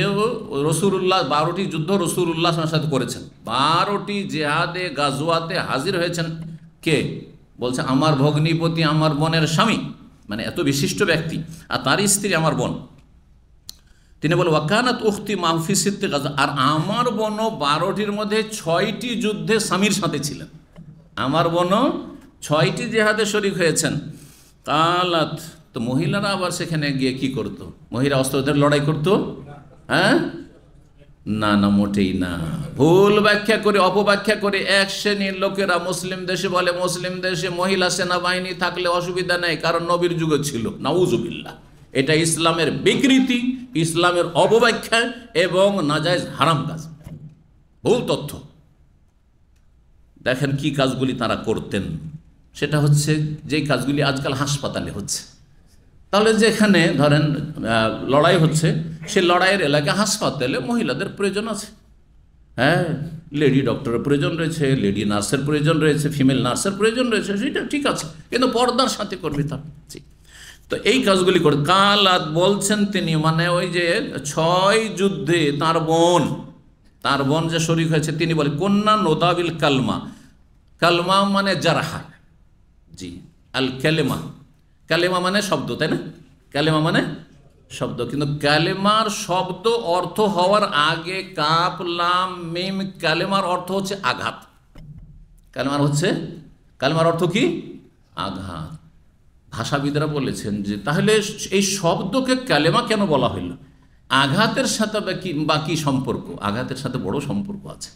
রাসূলুল্লাহ 12টি যুদ্ধ রাসূলুল্লাহ সাল্লাল্লাহু আলাইহি ওয়াসাল্লাম সাথে করেছেন। 12টি জিহাদে গাজওয়াতে হাজির হয়েছেন কে? বলছে আমার ভগ্নিপতি, আমার বোনের স্বামী, মানে এত বিশিষ্ট ব্যক্তি, আর তার স্ত্রী আমার বোন। তিনি বলে ওয়াকানাত উখতি মাহফি সিদ্দিক, আর আমার বোনও 12টির মধ্যে 6টি যুদ্ধে স্বামীর সাথে ছিলেন। আমার বোনও 6টি জিহাদে শরীক হয়েছেন। কালাত, তো মহিলারা আবার সেখানে গিয়ে কি করত? মহিলা অস্ত্রদের লড়াই করত? হ্যাঁ, না না, মোটেই না। ভুল ব্যাখ্যা করে, অপব্যাখ্যা করে এক শ্রেণীর লোকেরা মুসলিম দেশে বলে মুসলিম দেশে মহিলা সেনাবাহিনী থাকলে অসুবিধা নেই, কারণ নবীর যুগে ছিল। নাউজুবিল্লাহ, এটা ইসলামের বিকৃতি, ইসলামের অপব্যাখ্যা এবং নাজায়েজ হারাম কাজ, ভুল তথ্য। দেখেন কি কাজগুলি তারা করতেন, সেটা হচ্ছে যেই কাজগুলি আজকাল হাসপাতালে হচ্ছে। তাহলে যেখানে ধরেন লড়াই হচ্ছে, সে লড়াইয়ের এলাকায় হাসপাতালে মহিলাদের প্রয়োজন আছে। হ্যাঁ, লেডি ডক্টরের প্রয়োজন রয়েছে, লেডি নার্সের প্রয়োজন রয়েছে, ফিমেল নার্সের প্রয়োজন রয়েছে, সেটা ঠিক আছে, কিন্তু পর্দার সাথে করবি তার। তো এই কাজগুলি করে কালাত বলছেন তিনি, মানে ওই যে 6 যুদ্ধে তার বোন যে শরীক হয়েছে, তিনি বলে কন্যা নোদাবিল কালমা, কালমা মানে জারাহা, জি, আল কালেমা, কালেমা মানে শব্দ, তাই না? কালেমা মানে শব্দ, কিন্তু কালেমার শব্দ অর্থ হওয়ার আগে কাফ লাম মিম, কালেমার অর্থ হচ্ছে আঘাত। কালেমার অর্থ কি? আঘাত। ভাষাবিদরা বলেছেন যে তাহলে এই শব্দকে কালেমা কেন বলা হইল? আঘাতের সাথে বা কি সম্পর্ক? আঘাতের সাথে বড় সম্পর্ক আছে।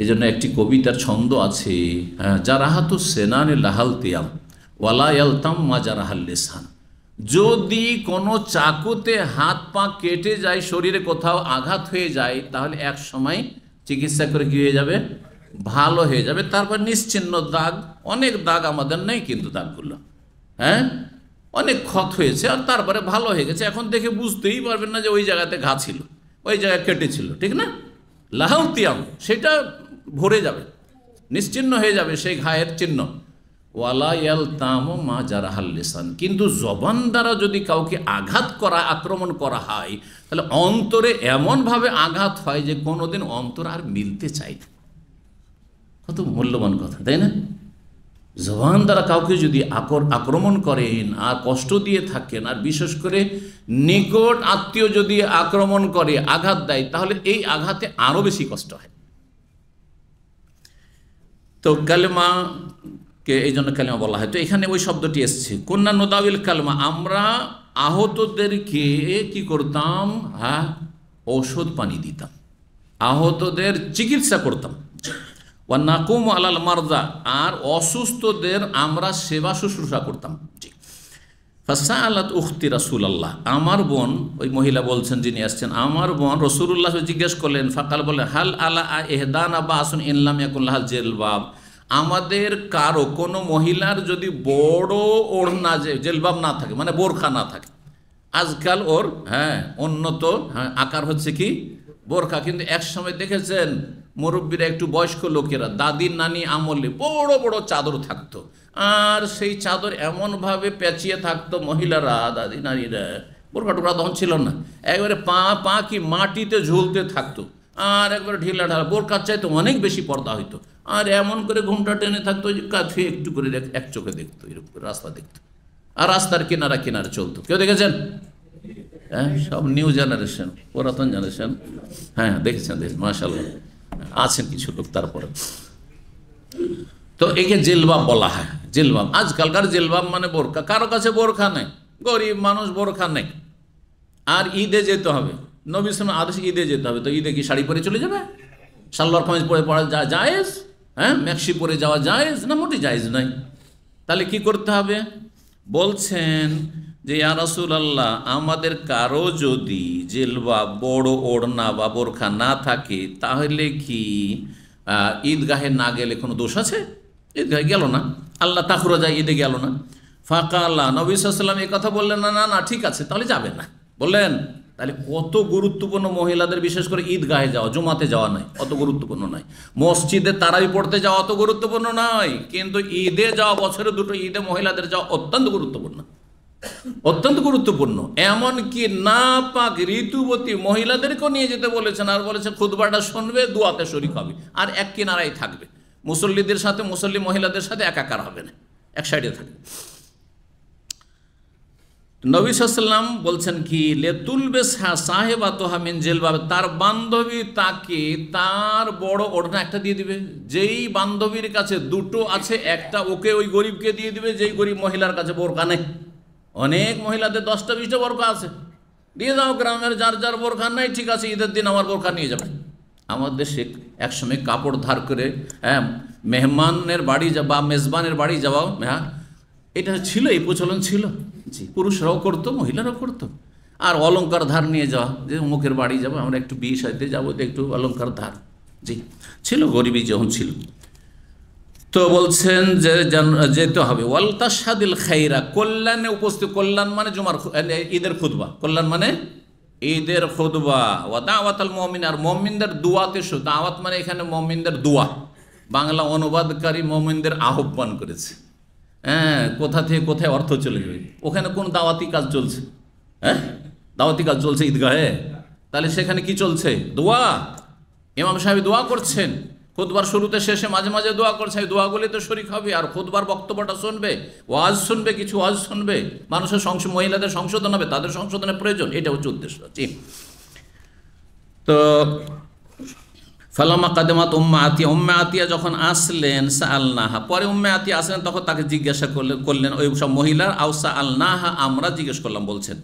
এই জন্য একটি কবিতার ছন্দ আছে, জারাহাতু সেনানে লাহাল তিয়াম ওয়ালা ইয়ালতাম মা জারাহাল লিসান, যদি কোনো চাকুতে হাত পা কেটে যায়, শরীরে কোথাও আঘাত হয়ে যায়, তাহলে এক সময় চিকিৎসা করে কি হয়ে যাবে? ভালো হয়ে যাবে। তারপর নিশ্চিহ্ন দাগ, অনেক দাগ আমাদের নেই কিন্তু দাগগুলো, হ্যাঁ, অনেক ক্ষত হয়েছে আর তারপরে ভালো হয়ে গেছে, এখন দেখে বুঝতেই পারবেন না যে ওই জায়গাতে ঘা ছিল, ওই জায়গায় কেটেছিল, ঠিক না? লাহাল তিয়াম, সেটা ভরে যাবে, নিশ্চিহ্ন হয়ে যাবে সেই ঘায়ের চিহ্ন। ওয়ালা ইয়ালতামু মা জারাহাল লিসান, কিন্তু জবান দ্বারা যদি কাউকে আক্রমণ করা হয়, তাহলে অন্তরে এমনভাবে আঘাত হয় যে কোনোদিন অন্তর আর মিলতে চায় না। কত মূল্যবান কথা, তাই না? জবান দ্বারা কাউকে যদি আক্রমণ করেন আর কষ্ট দিয়ে থাকেন, আর বিশেষ করে নিকট আত্মীয় যদি আক্রমণ করে, আঘাত দেয়, তাহলে এই আঘাতে আরো বেশি কষ্ট হয়। তো কালেমাকে এই জন্য কালেমা বলা হয়। তো এখানে ওই শব্দটি এসছে, কন্যা নোদাবিল কালেমা, আমরা আহতদেরকে কি করতাম? হ্যাঁ, ঔষধ পানি দিতাম, আহতদের চিকিৎসা করতাম। ওয়া নাকুম আলাল মারদা, আর অসুস্থদের আমরা সেবা শুশ্রূষা করতাম। জি। ফাসাআলাত উখতি রাসূলুল্লাহ, আমার বোন, ওই মহিলা বলছেন যিনি আসছেন, আমার বোন রাসূলুল্লাহ জিজ্ঞেস করলেন, ফাকাল বলে হাল আলা ইহদানা বাসুন ইন লাম ইয়াকুন লাহাল জিলবাব, আমাদের কারো কোনো মহিলার যদি বড় ওড়না জেলবাব না থাকে, মানে বোরখা না থাকে, আজকাল ওর উন্নত আকার হচ্ছে কি বোরখা, কিন্তু এক সময় দেখেছেন মুরব্বীরা, একটু বয়স্ক লোকেরা, দাদি নানি আমলে বড় বড় চাদর থাকতো, আর সেই চাদর এমনভাবে পেঁচিয়ে থাকতো মহিলারা, দাদি নারীরা, বোরখা টোকরা তখন ছিল না, একবারে পা কি মাটিতে ঝুলতে থাকতো, আর একবারে ঢিলা ঢালা, বোরখার চাইতে অনেক বেশি পর্দা হইতো, আর এমন করে ঘুমটা টেনে থাকতো যে কাছে একটু করে এক চোখে দেখতো, এরকম করে রাস্তা দেখতো, আর রাস্তার কিনারে চলতো। কেউ দেখেছেন? হ্যাঁ, সব নিউ জেনারেশন, পুরাতন জেনারেশন, হ্যাঁ দেখেছেন, মাশাআল্লাহ আছেন কিছু লোক। তারপরে তো একে জিলবাব বলা হয়। জিলবাব, আজকালকার জিলবাব মানে বোরখা, কারো কাছে বোরখা নেই, গরিব মানুষ বোরখা নেই, আর ঈদে যেতে হবে, নবী সাল্লাল্লাহু আলাইহি ওয়াসাল্লাম ঈদে যেতে হবে, তো ঈদে কি শাড়ি পরে চলে যাবে? সালোয়ার কামিজ পরে পড়া জায়েজ? হ্যাঁ, ম্যাক্সি পরে যাওয়া জায়েজ না? মোটেই জায়েজ নাই। তাহলে কি করতে হবে? বলছেন যে ইয়া রাসূলুল্লাহ, আমাদের কারো যদি জেলবা বড় ওড়না বা বোরখা না থাকে তাহলে কি ঈদগাহে না গেলে কোনো দোষ আছে? ঈদগাহে গেল না, আল্লাহ তাখরুজা ঈদে গেল না। ফাকালা, নবী সাল্লাল্লাহু আলাইহি ওয়াসাল্লাম এই কথা বললেন না, না না ঠিক আছে তাহলে যাবেন না। বললেন তাহলে কত গুরুত্বপূর্ণ মহিলাদের, বিশেষ করে ঈদগাহে যাওয়া, জুমাতে যাওয়া নয়, অত গুরুত্বপূর্ণ নয়। মসজিদে তারাবি পড়তে যাওয়া অত গুরুত্বপূর্ণ নয়, কিন্তু ঈদে যাওয়া, বছরে দুটো ঈদে মহিলাদের যাওয়া অত্যন্ত গুরুত্বপূর্ণ, অত্যন্ত গুরুত্বপূর্ণ। এমনকি না পাক ঋতুবতী মহিলাদেরকেও নিয়ে যেতে বলেছেন, আর বলেছেন খুতবাটা শুনবে, দোয়াতে শরীক হবে, আর এক কিনারায় থাকবে, মুসল্লিদের সাথে, মুসল্লি মহিলাদের সাথে একাকার হবে না, এক সাইডে থাকবে। নবী সাল্লাল্লাহু আলাইহি ওয়াসাল্লাম বলছেন কি, লেতুলবে সাহেবাতুহা মিন জিলবাব, তার বান্ধবী তাকে তার বড় ওড়না একটা দিয়ে দিবে। যেই বান্ধবীর কাছে দুটো আছে, একটা ওকে ওই গরিবকে দিয়ে দিবে, যেই গরিব মহিলার কাছে বোরকা নেই। অনেক মহিলাদের 10টা 20টা বোরকা আছে, দিয়ে দাও। গ্রামের যার যার বোরকা নাই, ঠিক আছে ঈদের দিন আমার বোরকা নিয়ে যাবে। আমার দেশে একসময় কাপড় ধার করে মেহমানের বাড়ি বা মেজবানের বাড়ি যাওয়া, হ্যাঁ এটা ছিল, এই প্রচলন ছিল। জি, পুরুষরাও করতো, মহিলারাও করতো। আর অলংকার ধার নিয়ে যাওয়া, যে অমুকের বাড়ি যাবো, আমরা একটু বিয়ে সাইতে যাবো, একটু অলংকার ধার, জি ছিল, গরিবী যখন ছিল। তো বলছেন যে যেতে হবে। ওয়ালতাশহাদিল খাইরা, কল্যাণে উপস্থিত, কল্যাণ মানে জুমার ঈদের খুতবা, কল্যাণ মানে ঈদের খুতবা। ওয়া দাওয়াতাল মুমিন, আর মুমিনদের দুয়াতে, দাওয়াত মানে এখানে মুমিনদের দোয়া, বাংলা অনুবাদকারী মুমিনদের আহ্বান করেছে। হ্যাঁ, কোথা থেকে কোথায় অর্থ চলে যাবে। ওখানে কোন দাওয়াতি কাজ চলছে? হ্যাঁ, দাওয়াতি কাজ চলছে ঈদগাহে, তাহলে সেখানে কি চলছে? দোয়া। ইমাম সাহেব দোয়া করছেন, খুতবার শুরুতে শেষে মাঝে মাঝে দোয়া করছে, এই দোয়াগুলি তো শরীক হবে। আর খুতবার বক্তব্যটা শুনবে, ওয়াজ শুনবে, কিছু ওয়াজ শুনবে, মানুষের মহিলাদের সংশোধন হবে, তাদের সংশোধনের প্রয়োজন, এটা হচ্ছে উদ্দেশ্য। তো ফালামা কাদেমাত উম্মে আতিয়া, উম্মে আতিয়া যখন আসলেন, সাআলনাহা, পরে উম্মে আতিয়া আসলেন, তখন তাকে জিজ্ঞাসা করলেন ওই সব মহিলার, আও সাআলনাহা, আমরা জিজ্ঞেস করলাম, বলছেন।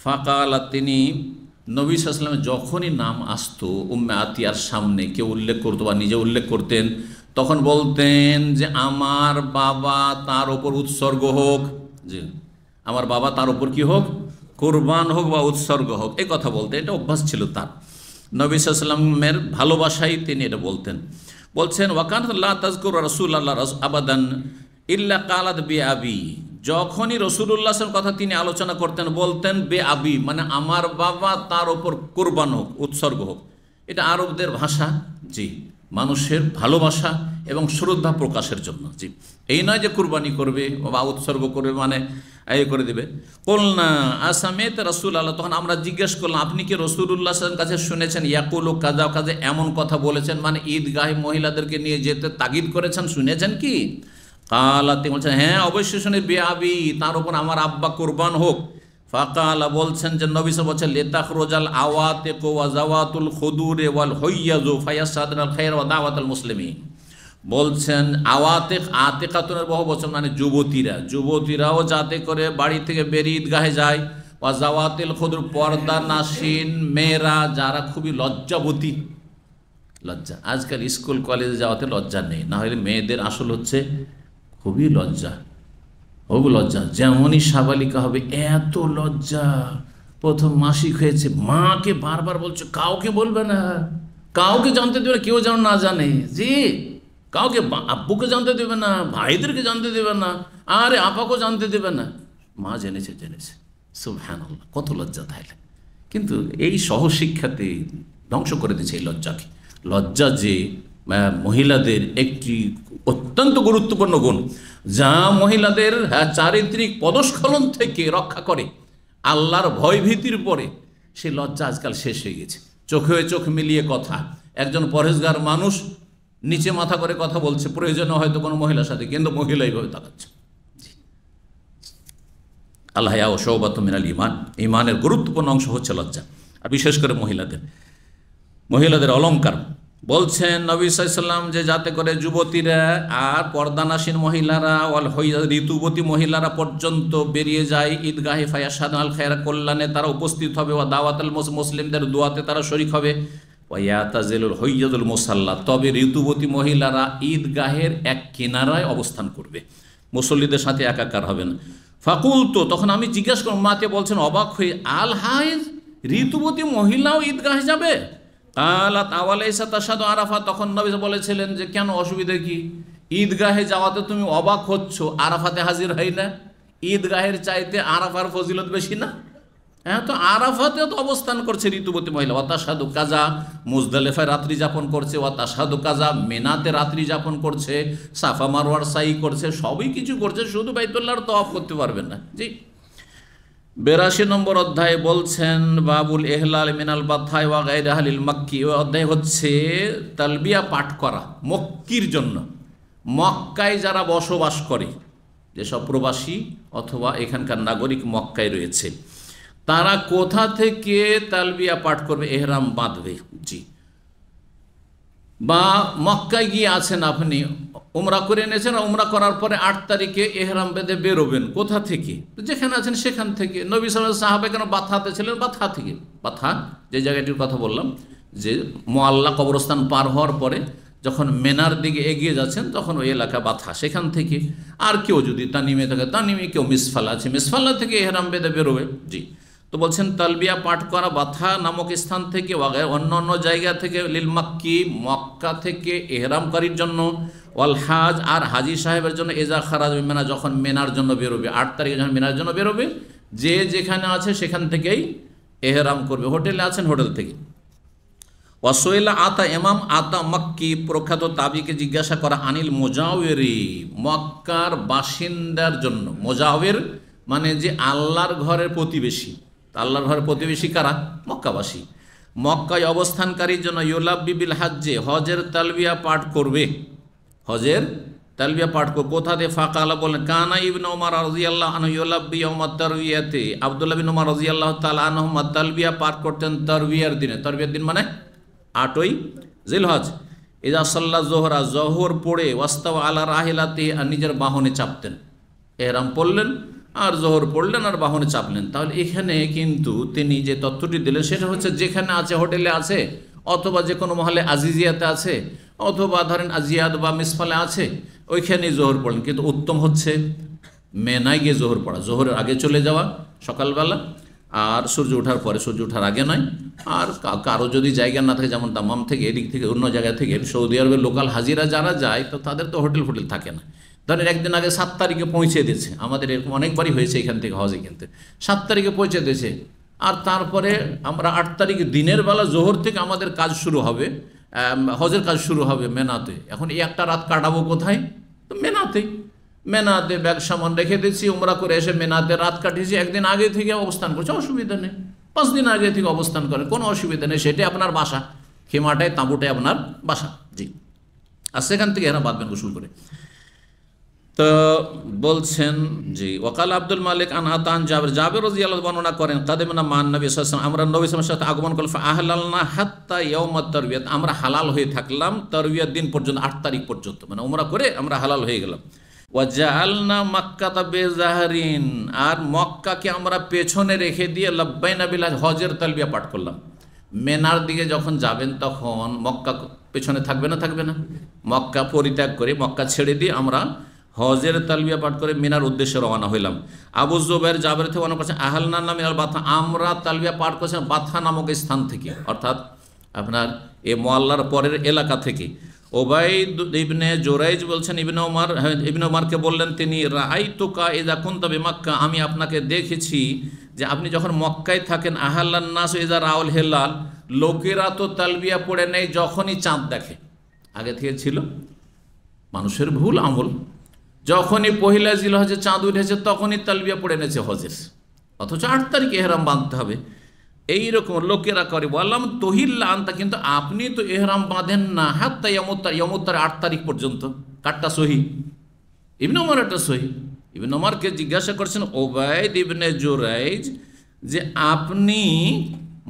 ফাকালা, তিনি নবী সাল্লাল্লাহু আলাইহি ওয়াসাল্লাম যখনই নাম আসতো উম্মে আতিয়ার সামনে, কেউ উল্লেখ করতো বা নিজে উল্লেখ করতেন, তখন বলতেন যে আমার বাবা তার ওপর উৎসর্গ হোক, যে আমার বাবা তার ওপর কি হোক, কোরবান হোক বা উৎসর্গ হোক, এই কথা বলতে, এটা অভ্যাস ছিল তার। নবী সাল্লাল্লাহু আলাইহি ওয়াসাল্লামের ভালোবাসায় তিনি এটা বলতেন। বলছেন ওয়াকানাত লা তাযকুরু রাসূলুল্লাহ আবাদান ইল্লা কালাত বে আবি, যখনই রাসূলুল্লাহ সাল্লাল্লাহু কথা তিনি আলোচনা করতেন, বলতেন বে আবি, মানে আমার বাবা তার ওপর কোরবান হোক, উৎসর্গ হোক। এটা আরবদের ভাষা, জি, মানুষের ভালোবাসা এবং শ্রদ্ধা প্রকাশের জন্য। জি, এই নয় যে কুরবানি করবে বা উৎসর্গ করবে মানে এই করে দেবে। কলনা আসামেত রাসূল আল্লাহ, তখন আমরা জিজ্ঞেস করলাম, আপনি কি রাসূলুল্লাহ সাল্লাল্লাহু আলাইহি ওয়াসাল্লাম কাছে শুনেছেন ইয়াকুলু কাজা কাজে, এমন কথা বলেছেন, মানে ঈদগাহে মহিলাদেরকে নিয়ে যেতে তাগিদ করেছেন, শুনেছেন কি? কালা, তিনি বলছেন হ্যাঁ অবশ্যই শুনে, বে আবি, তার উপর আমার আব্বা কোরবান হোক। ফাকালা, বলছেন যে নবী সাল্লাল্লাহু আলাইহি ওয়াসাল্লাম বলছেন লিতাখরুজাল আওয়াতিকু ওয়া যাওয়াতুল খুদুরি ওয়াল হুইয়াজু ফায়াসাদুল খায়র ওয়া দাওয়াতুল মুসলিমিন। বলছেন আওয়াতিক, আতিকাতুনের বহু বচন, মানে যুবতীরা, যুবতীরাও যাতে করে বাড়ি থেকে বেরিয়ে ঈদগাহে যায়। ওয়া যাওয়াতিল খুদুর, পর্দা নাসিন মেয়েরা, যারা খুবই লজ্জাবতী, লজ্জা, আজকাল স্কুল কলেজে যাওয়াতে লজ্জা নেই, না হলে মেয়েদের আসল হচ্ছে খুবই লজ্জা, খুব লজ্জা। যেমনই সাবালিকা হবে এত লজ্জা, প্রথম মাসিক হয়েছে, মাকে বারবার বলছে কাউকে বলবে না, কাউকে জানতে দেবে না, কেউ যেন না জানে, জি, কাউকে, আব্বুকে জানতে দেবে না, ভাইদেরকে জানতে দেবে না, আরে আপাকেও জানতে দেবে না। মা জেনেছে, সুবহানাল্লাহ, কত লজ্জা তাহলে। কিন্তু এই সহশিক্ষাতে ধ্বংস করে দিয়েছে এই লজ্জাকে। লজ্জা যে মহিলাদের একটি অত্যন্ত গুরুত্বপূর্ণ গুণ, যা মহিলাদের চারিত্রিক পদস্খলন থেকে রক্ষা করে, আল্লাহর ভয়ভীতির পরে সেই লজ্জা আজকাল শেষ হয়ে গেছে। চোখে চোখ মিলিয়ে কথা, একজন পরহেজগার মানুষ নিচে মাথা করে কথা বলছে, প্রয়োজনে হয়তো কোনো মহিলার সাথে, কিন্তু মহিলা এইভাবে তাকাচ্ছে। আল্লাহ ও শৌবাত মিনাল ইমান, ইমানের গুরুত্বপূর্ণ অংশ হচ্ছে লজ্জা, আর বিশেষ করে মহিলাদের অলংকার। বলছেন নবী সাল্লাল্লাহু আলাইহি ওয়াসাল্লাম যে যাতে করে যুবতীরা আর পর্দানাসীন মহিলারা ওয়াল ঋতুবতী মহিলারা পর্যন্ত বেরিয়ে যায় ঈদগাহে, ফায়াশহাদু আল খায়রা, কল্যাণে তারা উপস্থিত হবে, ওয়া দাওয়াতুল মুসলিমদের দোয়াতে তারা শরীক হবে, ওয়া ইয়াতাজিলুল হুইয়াজুল মুসাল্লা, তবে ঋতুবতী মহিলারা ঈদগাহের এক কিনারায় অবস্থান করবে। মুসল্লিদের সাথে একাকার হবেন। ফাকুল তো তখন আমি জিজ্ঞাসা করলাম, মাতে বলছেন অবাক হয়ে, আল হাইজ ঋতুবতী মহিলাও ঈদগাহে যাবে? কালাত আওয়ালাইসা তাশহাদু আরাফা, তখন নবী বলেছিলেন যে কেন, অসুবিধা কি? ঈদগাহে যাওয়াতে তুমি অবাক হচ্ছ, আরাফাতে হাজির হয় না? ঈদগাহের চাইতে আরাফার ফজিলত বেশি না? হ্যাঁ, তো আরাফাতে তো অবস্থান করছে ঋতুবতী মহিলা। ওয়াতাশহাদু কাজা, মুজদালিফায় রাত্রি যাপন করছে। ওয়াতাশহাদু কাজা, মিনাতে রাত্রি যাপন করছে। সাফা মারওয়ার সাই করছে, সবই কিছু করছে, শুধু বাইতুল্লাহর তওয়াফ করতে পারবেন না। জি, 82 নম্বর অধ্যায় বলছেন বাবুল ইহলাল মিনাল বাথাই ওয়া গায়রি আহলিল মাক্কি। ওই অধ্যায় হচ্ছে তালবিয়া পাঠ করা মক্কির জন্য। মক্কায় যারা বসবাস করে, যেসব প্রবাসী অথবা এখানকার নাগরিক মক্কায় রয়েছে, তারা কোথা থেকে তালবিয়া পাঠ করবে, এহরাম বাঁধবে? জি, বা মক্কায় গিয়ে আছেন আপনি, উমরা করে এনেছেন, উমরা করার পরে 8 তারিখে এহরাম বেঁধে বেরোবেন, কোথা থেকে? যেখানে আছেন সেখান থেকে। নবী সাল্লাল্লাহু আলাইহি ওয়াসাল্লাম সাহাবা কেন বাথাতে ছিলেন? বাথা থেকে। বাথা যে জায়গাটির কথা বললাম, যে মুআল্লা কবরস্থান পার হওয়ার পরে যখন মেনার দিকে এগিয়ে যাচ্ছেন তখন ওই এলাকা বাথা, সেখান থেকে। আর কেউ যদি তানিমে থাকে তানিমে, কেউ মিসফালা আছে মিসফালা থেকে এহরাম বেঁধে বেরোবে। জি, তো বলছেন তালবিয়া পাঠ করা বাথা নামক স্থান থেকে, অন্য অন্য জায়গা থেকে, লিল মাক্কি মক্কা থেকে এহরামকারীর জন্য, ওয়াল হাজ আর হাজি সাহেবের জন্য, এজা খারাজ মেনা যখন মেনার জন্য বেরোবে, 8 তারিখে যখন মেনার জন্য বেরোবে, যে যেখানে আছে সেখান থেকেই এহরাম করবে। হোটেলে আছেন, হোটেল থেকে। ওয়াসোয়েলা আতা, ইমাম আতা মক্কি প্রখ্যাত তাবিকে জিজ্ঞাসা করা, আনিল মোজাওয়েরি মক্কার বাসিন্দার জন্য। মোজাওয়ের মানে যে আল্লাহর ঘরের প্রতিবেশী। আল্লাহর ঘরের প্রতিবেশী কারা? মক্কাবাসী। মক্কায় অবস্থানকারীর জন্য ইউলাব্বি বিল হাজ্জে, হজের তালবিয়া পাঠ করবে। হজের তালবিয়া পাঠ করবে। কোথাতে? ফাকালা বলেন, কানা ইবনে ওমর রাদিয়াল্লাহু আনহু ইউলাব্বি ইয়াউমাত তারবিয়াতে, আব্দুল্লাহ বিন ওমর রাদিয়াল্লাহু তাআলা আনহু তালবিয়া পাঠ করতেন তারবিয়ার দিনে। তারবিয়ার দিন মানে 8ই জিলহজ। ইজা সাল্লা জোহরা, জোহর পড়ে, ওয়াস্তাওয়া আলা রাহিলাতি, আর নিজের বাহনে চাপতেন। এহরাম পড়লেন আর জোহর পড়লেন আর বাহনে চাপলেন। তাহলে এখানে কিন্তু তিনি যে তথ্যটি দিলেন সেটা হচ্ছে যেখানে আছে, হোটেলে আছে, অথবা যে কোনো মহলে আজিজিয়াতে আছে, অথবা ধরেন আজিয়াদ বা মিসফালে আছে, ওইখানেই জোহর পড়লেন। কিন্তু উত্তম হচ্ছে মেনায় গিয়ে জোহর পড়া, জোহরের আগে চলে যাওয়া সকালবেলা, আর সূর্য ওঠার পরে, সূর্য ওঠার আগে নয়। আর কারো যদি জায়গা না থাকে, যেমন দামাম থেকে, এদিক থেকে, অন্য জায়গা থেকে, সৌদি আরবের লোকাল হাজিরা যারা যায়, তো তাদের তো হোটেল ফোটেল থাকে না। ধরেন একদিন আগে 7 তারিখে পৌঁছে দিয়েছে, আমাদের এরকম অনেকবারই হয়েছে এখান থেকে হজে কিনতে, 7 তারিখে পৌঁছে দিয়েছে, আর তারপরে আমরা 8 তারিখে দিনের বেলা জোহর থেকে আমাদের কাজ শুরু হবে, হজের কাজ শুরু হবে মেনাতে। এখন এই একটা রাত কাটাবো কোথায়? তো মেনাতেই। মেনাতে ব্যাগ সামান রেখে দিচ্ছি, উমরা করে এসে মেনাতে রাত কাটিয়েছি, একদিন আগে থেকে অবস্থান করছে, অসুবিধা নেই। 5 দিন আগে থেকে অবস্থান করে, কোনো অসুবিধা নেই। সেটাই আপনার বাসা, খেমাটায় তাঁবুটাই আপনার বাসা। জি, আর সেখান থেকে এরা বাঁধবেন গোসল করে। তো বলছেন জি, ওয়াকাল আব্দুল মালিক আন আতান জাবের, জাবের রাদিয়াল্লাহু আনহু বর্ণনা করেন, কাদেমনা মান নবী সাল্লাল্লাহু আলাইহি ওয়াসাল্লাম, আমরা নবী সাল্লাল্লাহু আলাইহি ওয়াসাল্লামের সাথে আগমন করলাম, আহলালনা হাত্তা ইয়াউমাত তারবিয়াত, আমরা হালাল হয়ে থাকলাম তারবিয়ার দিন পর্যন্ত, 8 তারিখ পর্যন্ত, মানে উমরা করে আমরা হালাল হয়ে গেলাম। ওয়া জাআলনা মাক্কাতা বিজাহরিন, আর মক্কাকে আমরা পেছনে রেখে দিয়ে লাব্বাইনা বিল হজের তালবিয়া পাঠ করলাম। মেনার দিকে যখন যাবেন তখন মক্কা পেছনে থাকবে না? থাকবে না। মক্কা পরিত্যাগ করে, মক্কা ছেড়ে দিয়ে আমরা হজের তালবিয়া পাঠ করে মিনার উদ্দেশ্যে রওনা হইলাম। আবু যুবাইর জাবের থেকে বর্ণনা করছেন, আহলানা মিনাল বাথা, আমরা তালবিয়া পাঠ করেছেন বাথা নামক স্থান থেকে, অর্থাৎ আপনার এ মুআল্লার পরের এলাকা থেকে। ওবাইদ ইবনে জুরাইজ বলছেন, ইবনে ওমরকে বললেন তিনি, রাআইতুকা ইযা কুনতা বিমাক্কা, আমি আপনাকে দেখেছি যে আপনি যখন মক্কায় থাকেন, আহাল্লান নাস ইযা রাউল হেলাল, লোকেরা তো তালবিয়া পড়ে নেই যখনই চাঁদ দেখে। আগে থেকে ছিল মানুষের ভুল আমল, যখনই পহিলা জিলহজে চাঁদ উঠেছে তখনই তালবিয়া পড়ে এনেছে হজের, অথচ 8 তারিখে এহরাম বাঁধতে হবে। এইরকম লোকেরা করে। বললাম তহিল্লা আনতা, কিন্তু আপনি তো এহরাম বাঁধেন না, হাত্তা ইয়ামুত্তার 8 তারিখ পর্যন্ত। কাটটা সহি? ইবনে ওমর একটা সহি। ইবনে ওমরকে জিজ্ঞাসা করছেন ওবাইদ ইবনে জুরাইজ যে আপনি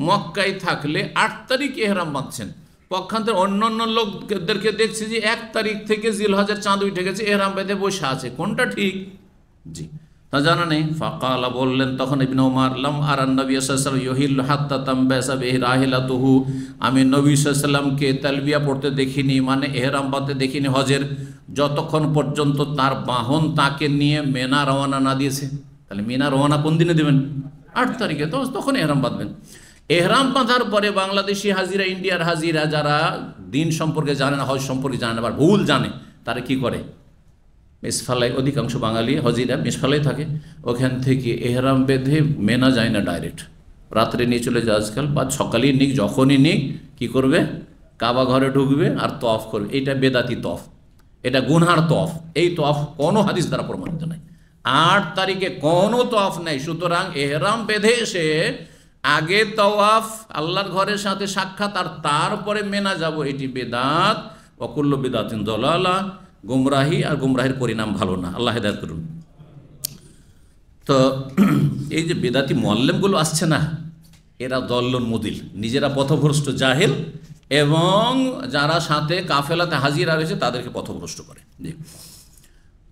মক্কায় থাকলে 8 তারিখ এহরাম বাঁধছেন, পক্ষান্তরে অন্য অন্য লোকদেরকে দেখছি যে 1 তারিখ থেকে জিলহজের চাঁদ উঠে গেছে, এহরাম বেঁধে বসে আছে, কোনটা ঠিক? জি, তা জানা নেই। ফাকালা বললেন তখন ইবনে ওমর, লাম আরান নবী সাল্লাল্লাহু আলাইহি ওয়াসাল্লাম ইউহিল্লু হাত্তা তামবাসা বিহি রাহিলাতুহু, আমি নবী সাল্লাল্লাহু আলাইহি ওয়াসাল্লামকে তালবিয়া পড়তে দেখিনি, মানে এহরাম বাঁধতে দেখিনি হজের, যতক্ষণ পর্যন্ত তার বাহন তাকে নিয়ে মেনা রওনা না দিয়েছে। তাহলে মেনা রওনা কোন দিনে দেবেন? 8 তারিখে। তো তখন এহরাম বাঁধবেন। এহরাম বাঁধার পরে বাংলাদেশি হাজিরা, ইন্ডিয়ার হাজিরা যারা দিন সম্পর্কে জানে না, হজ সম্পর্কে জানে না, আবার ভুল জানে, তারা কি করে? মিসফালাই, অধিকাংশ বাঙালি হাজিরা মিসফালাই থাকে, ওখান থেকে এহরাম বেঁধে মেনা যায় না, ডাইরেক্ট রাত্রে নিয়ে চলে যায় আজকাল, বা সকালেই নিক, যখনই নিক কি করবে? কাবা ঘরে ঢুকবে আর তফ করবে। এটা বেদাতি তফ, এটা গুনহার তফ। এই তফ কোনো হাদিস দ্বারা প্রমাণিত নাই। 8 তারিখে কোনো তফ নেই। সুতরাং এহরাম বেঁধে এসে আগে তওয়াফ, আল্লাহর ঘরের সাথে সাক্ষাৎ, আর তারপরে মেনা যাব, এটি বেদাত। ওয়াকুল্লু বিদাতিন দালালা, গুমরাহি, আর গুমরাহির পরিণাম ভালো না। আল্লাহ হেদায়েত করুন। তো এই যে বেদাতি মুআল্লিমগুলো আসছে না, এরা দল্লুন মুদিল, নিজেরা পথভ্রষ্ট জাহেল, এবং যারা সাথে কাফেলাতে হাজিরা রয়েছে তাদেরকে পথভ্রষ্ট করে। জি,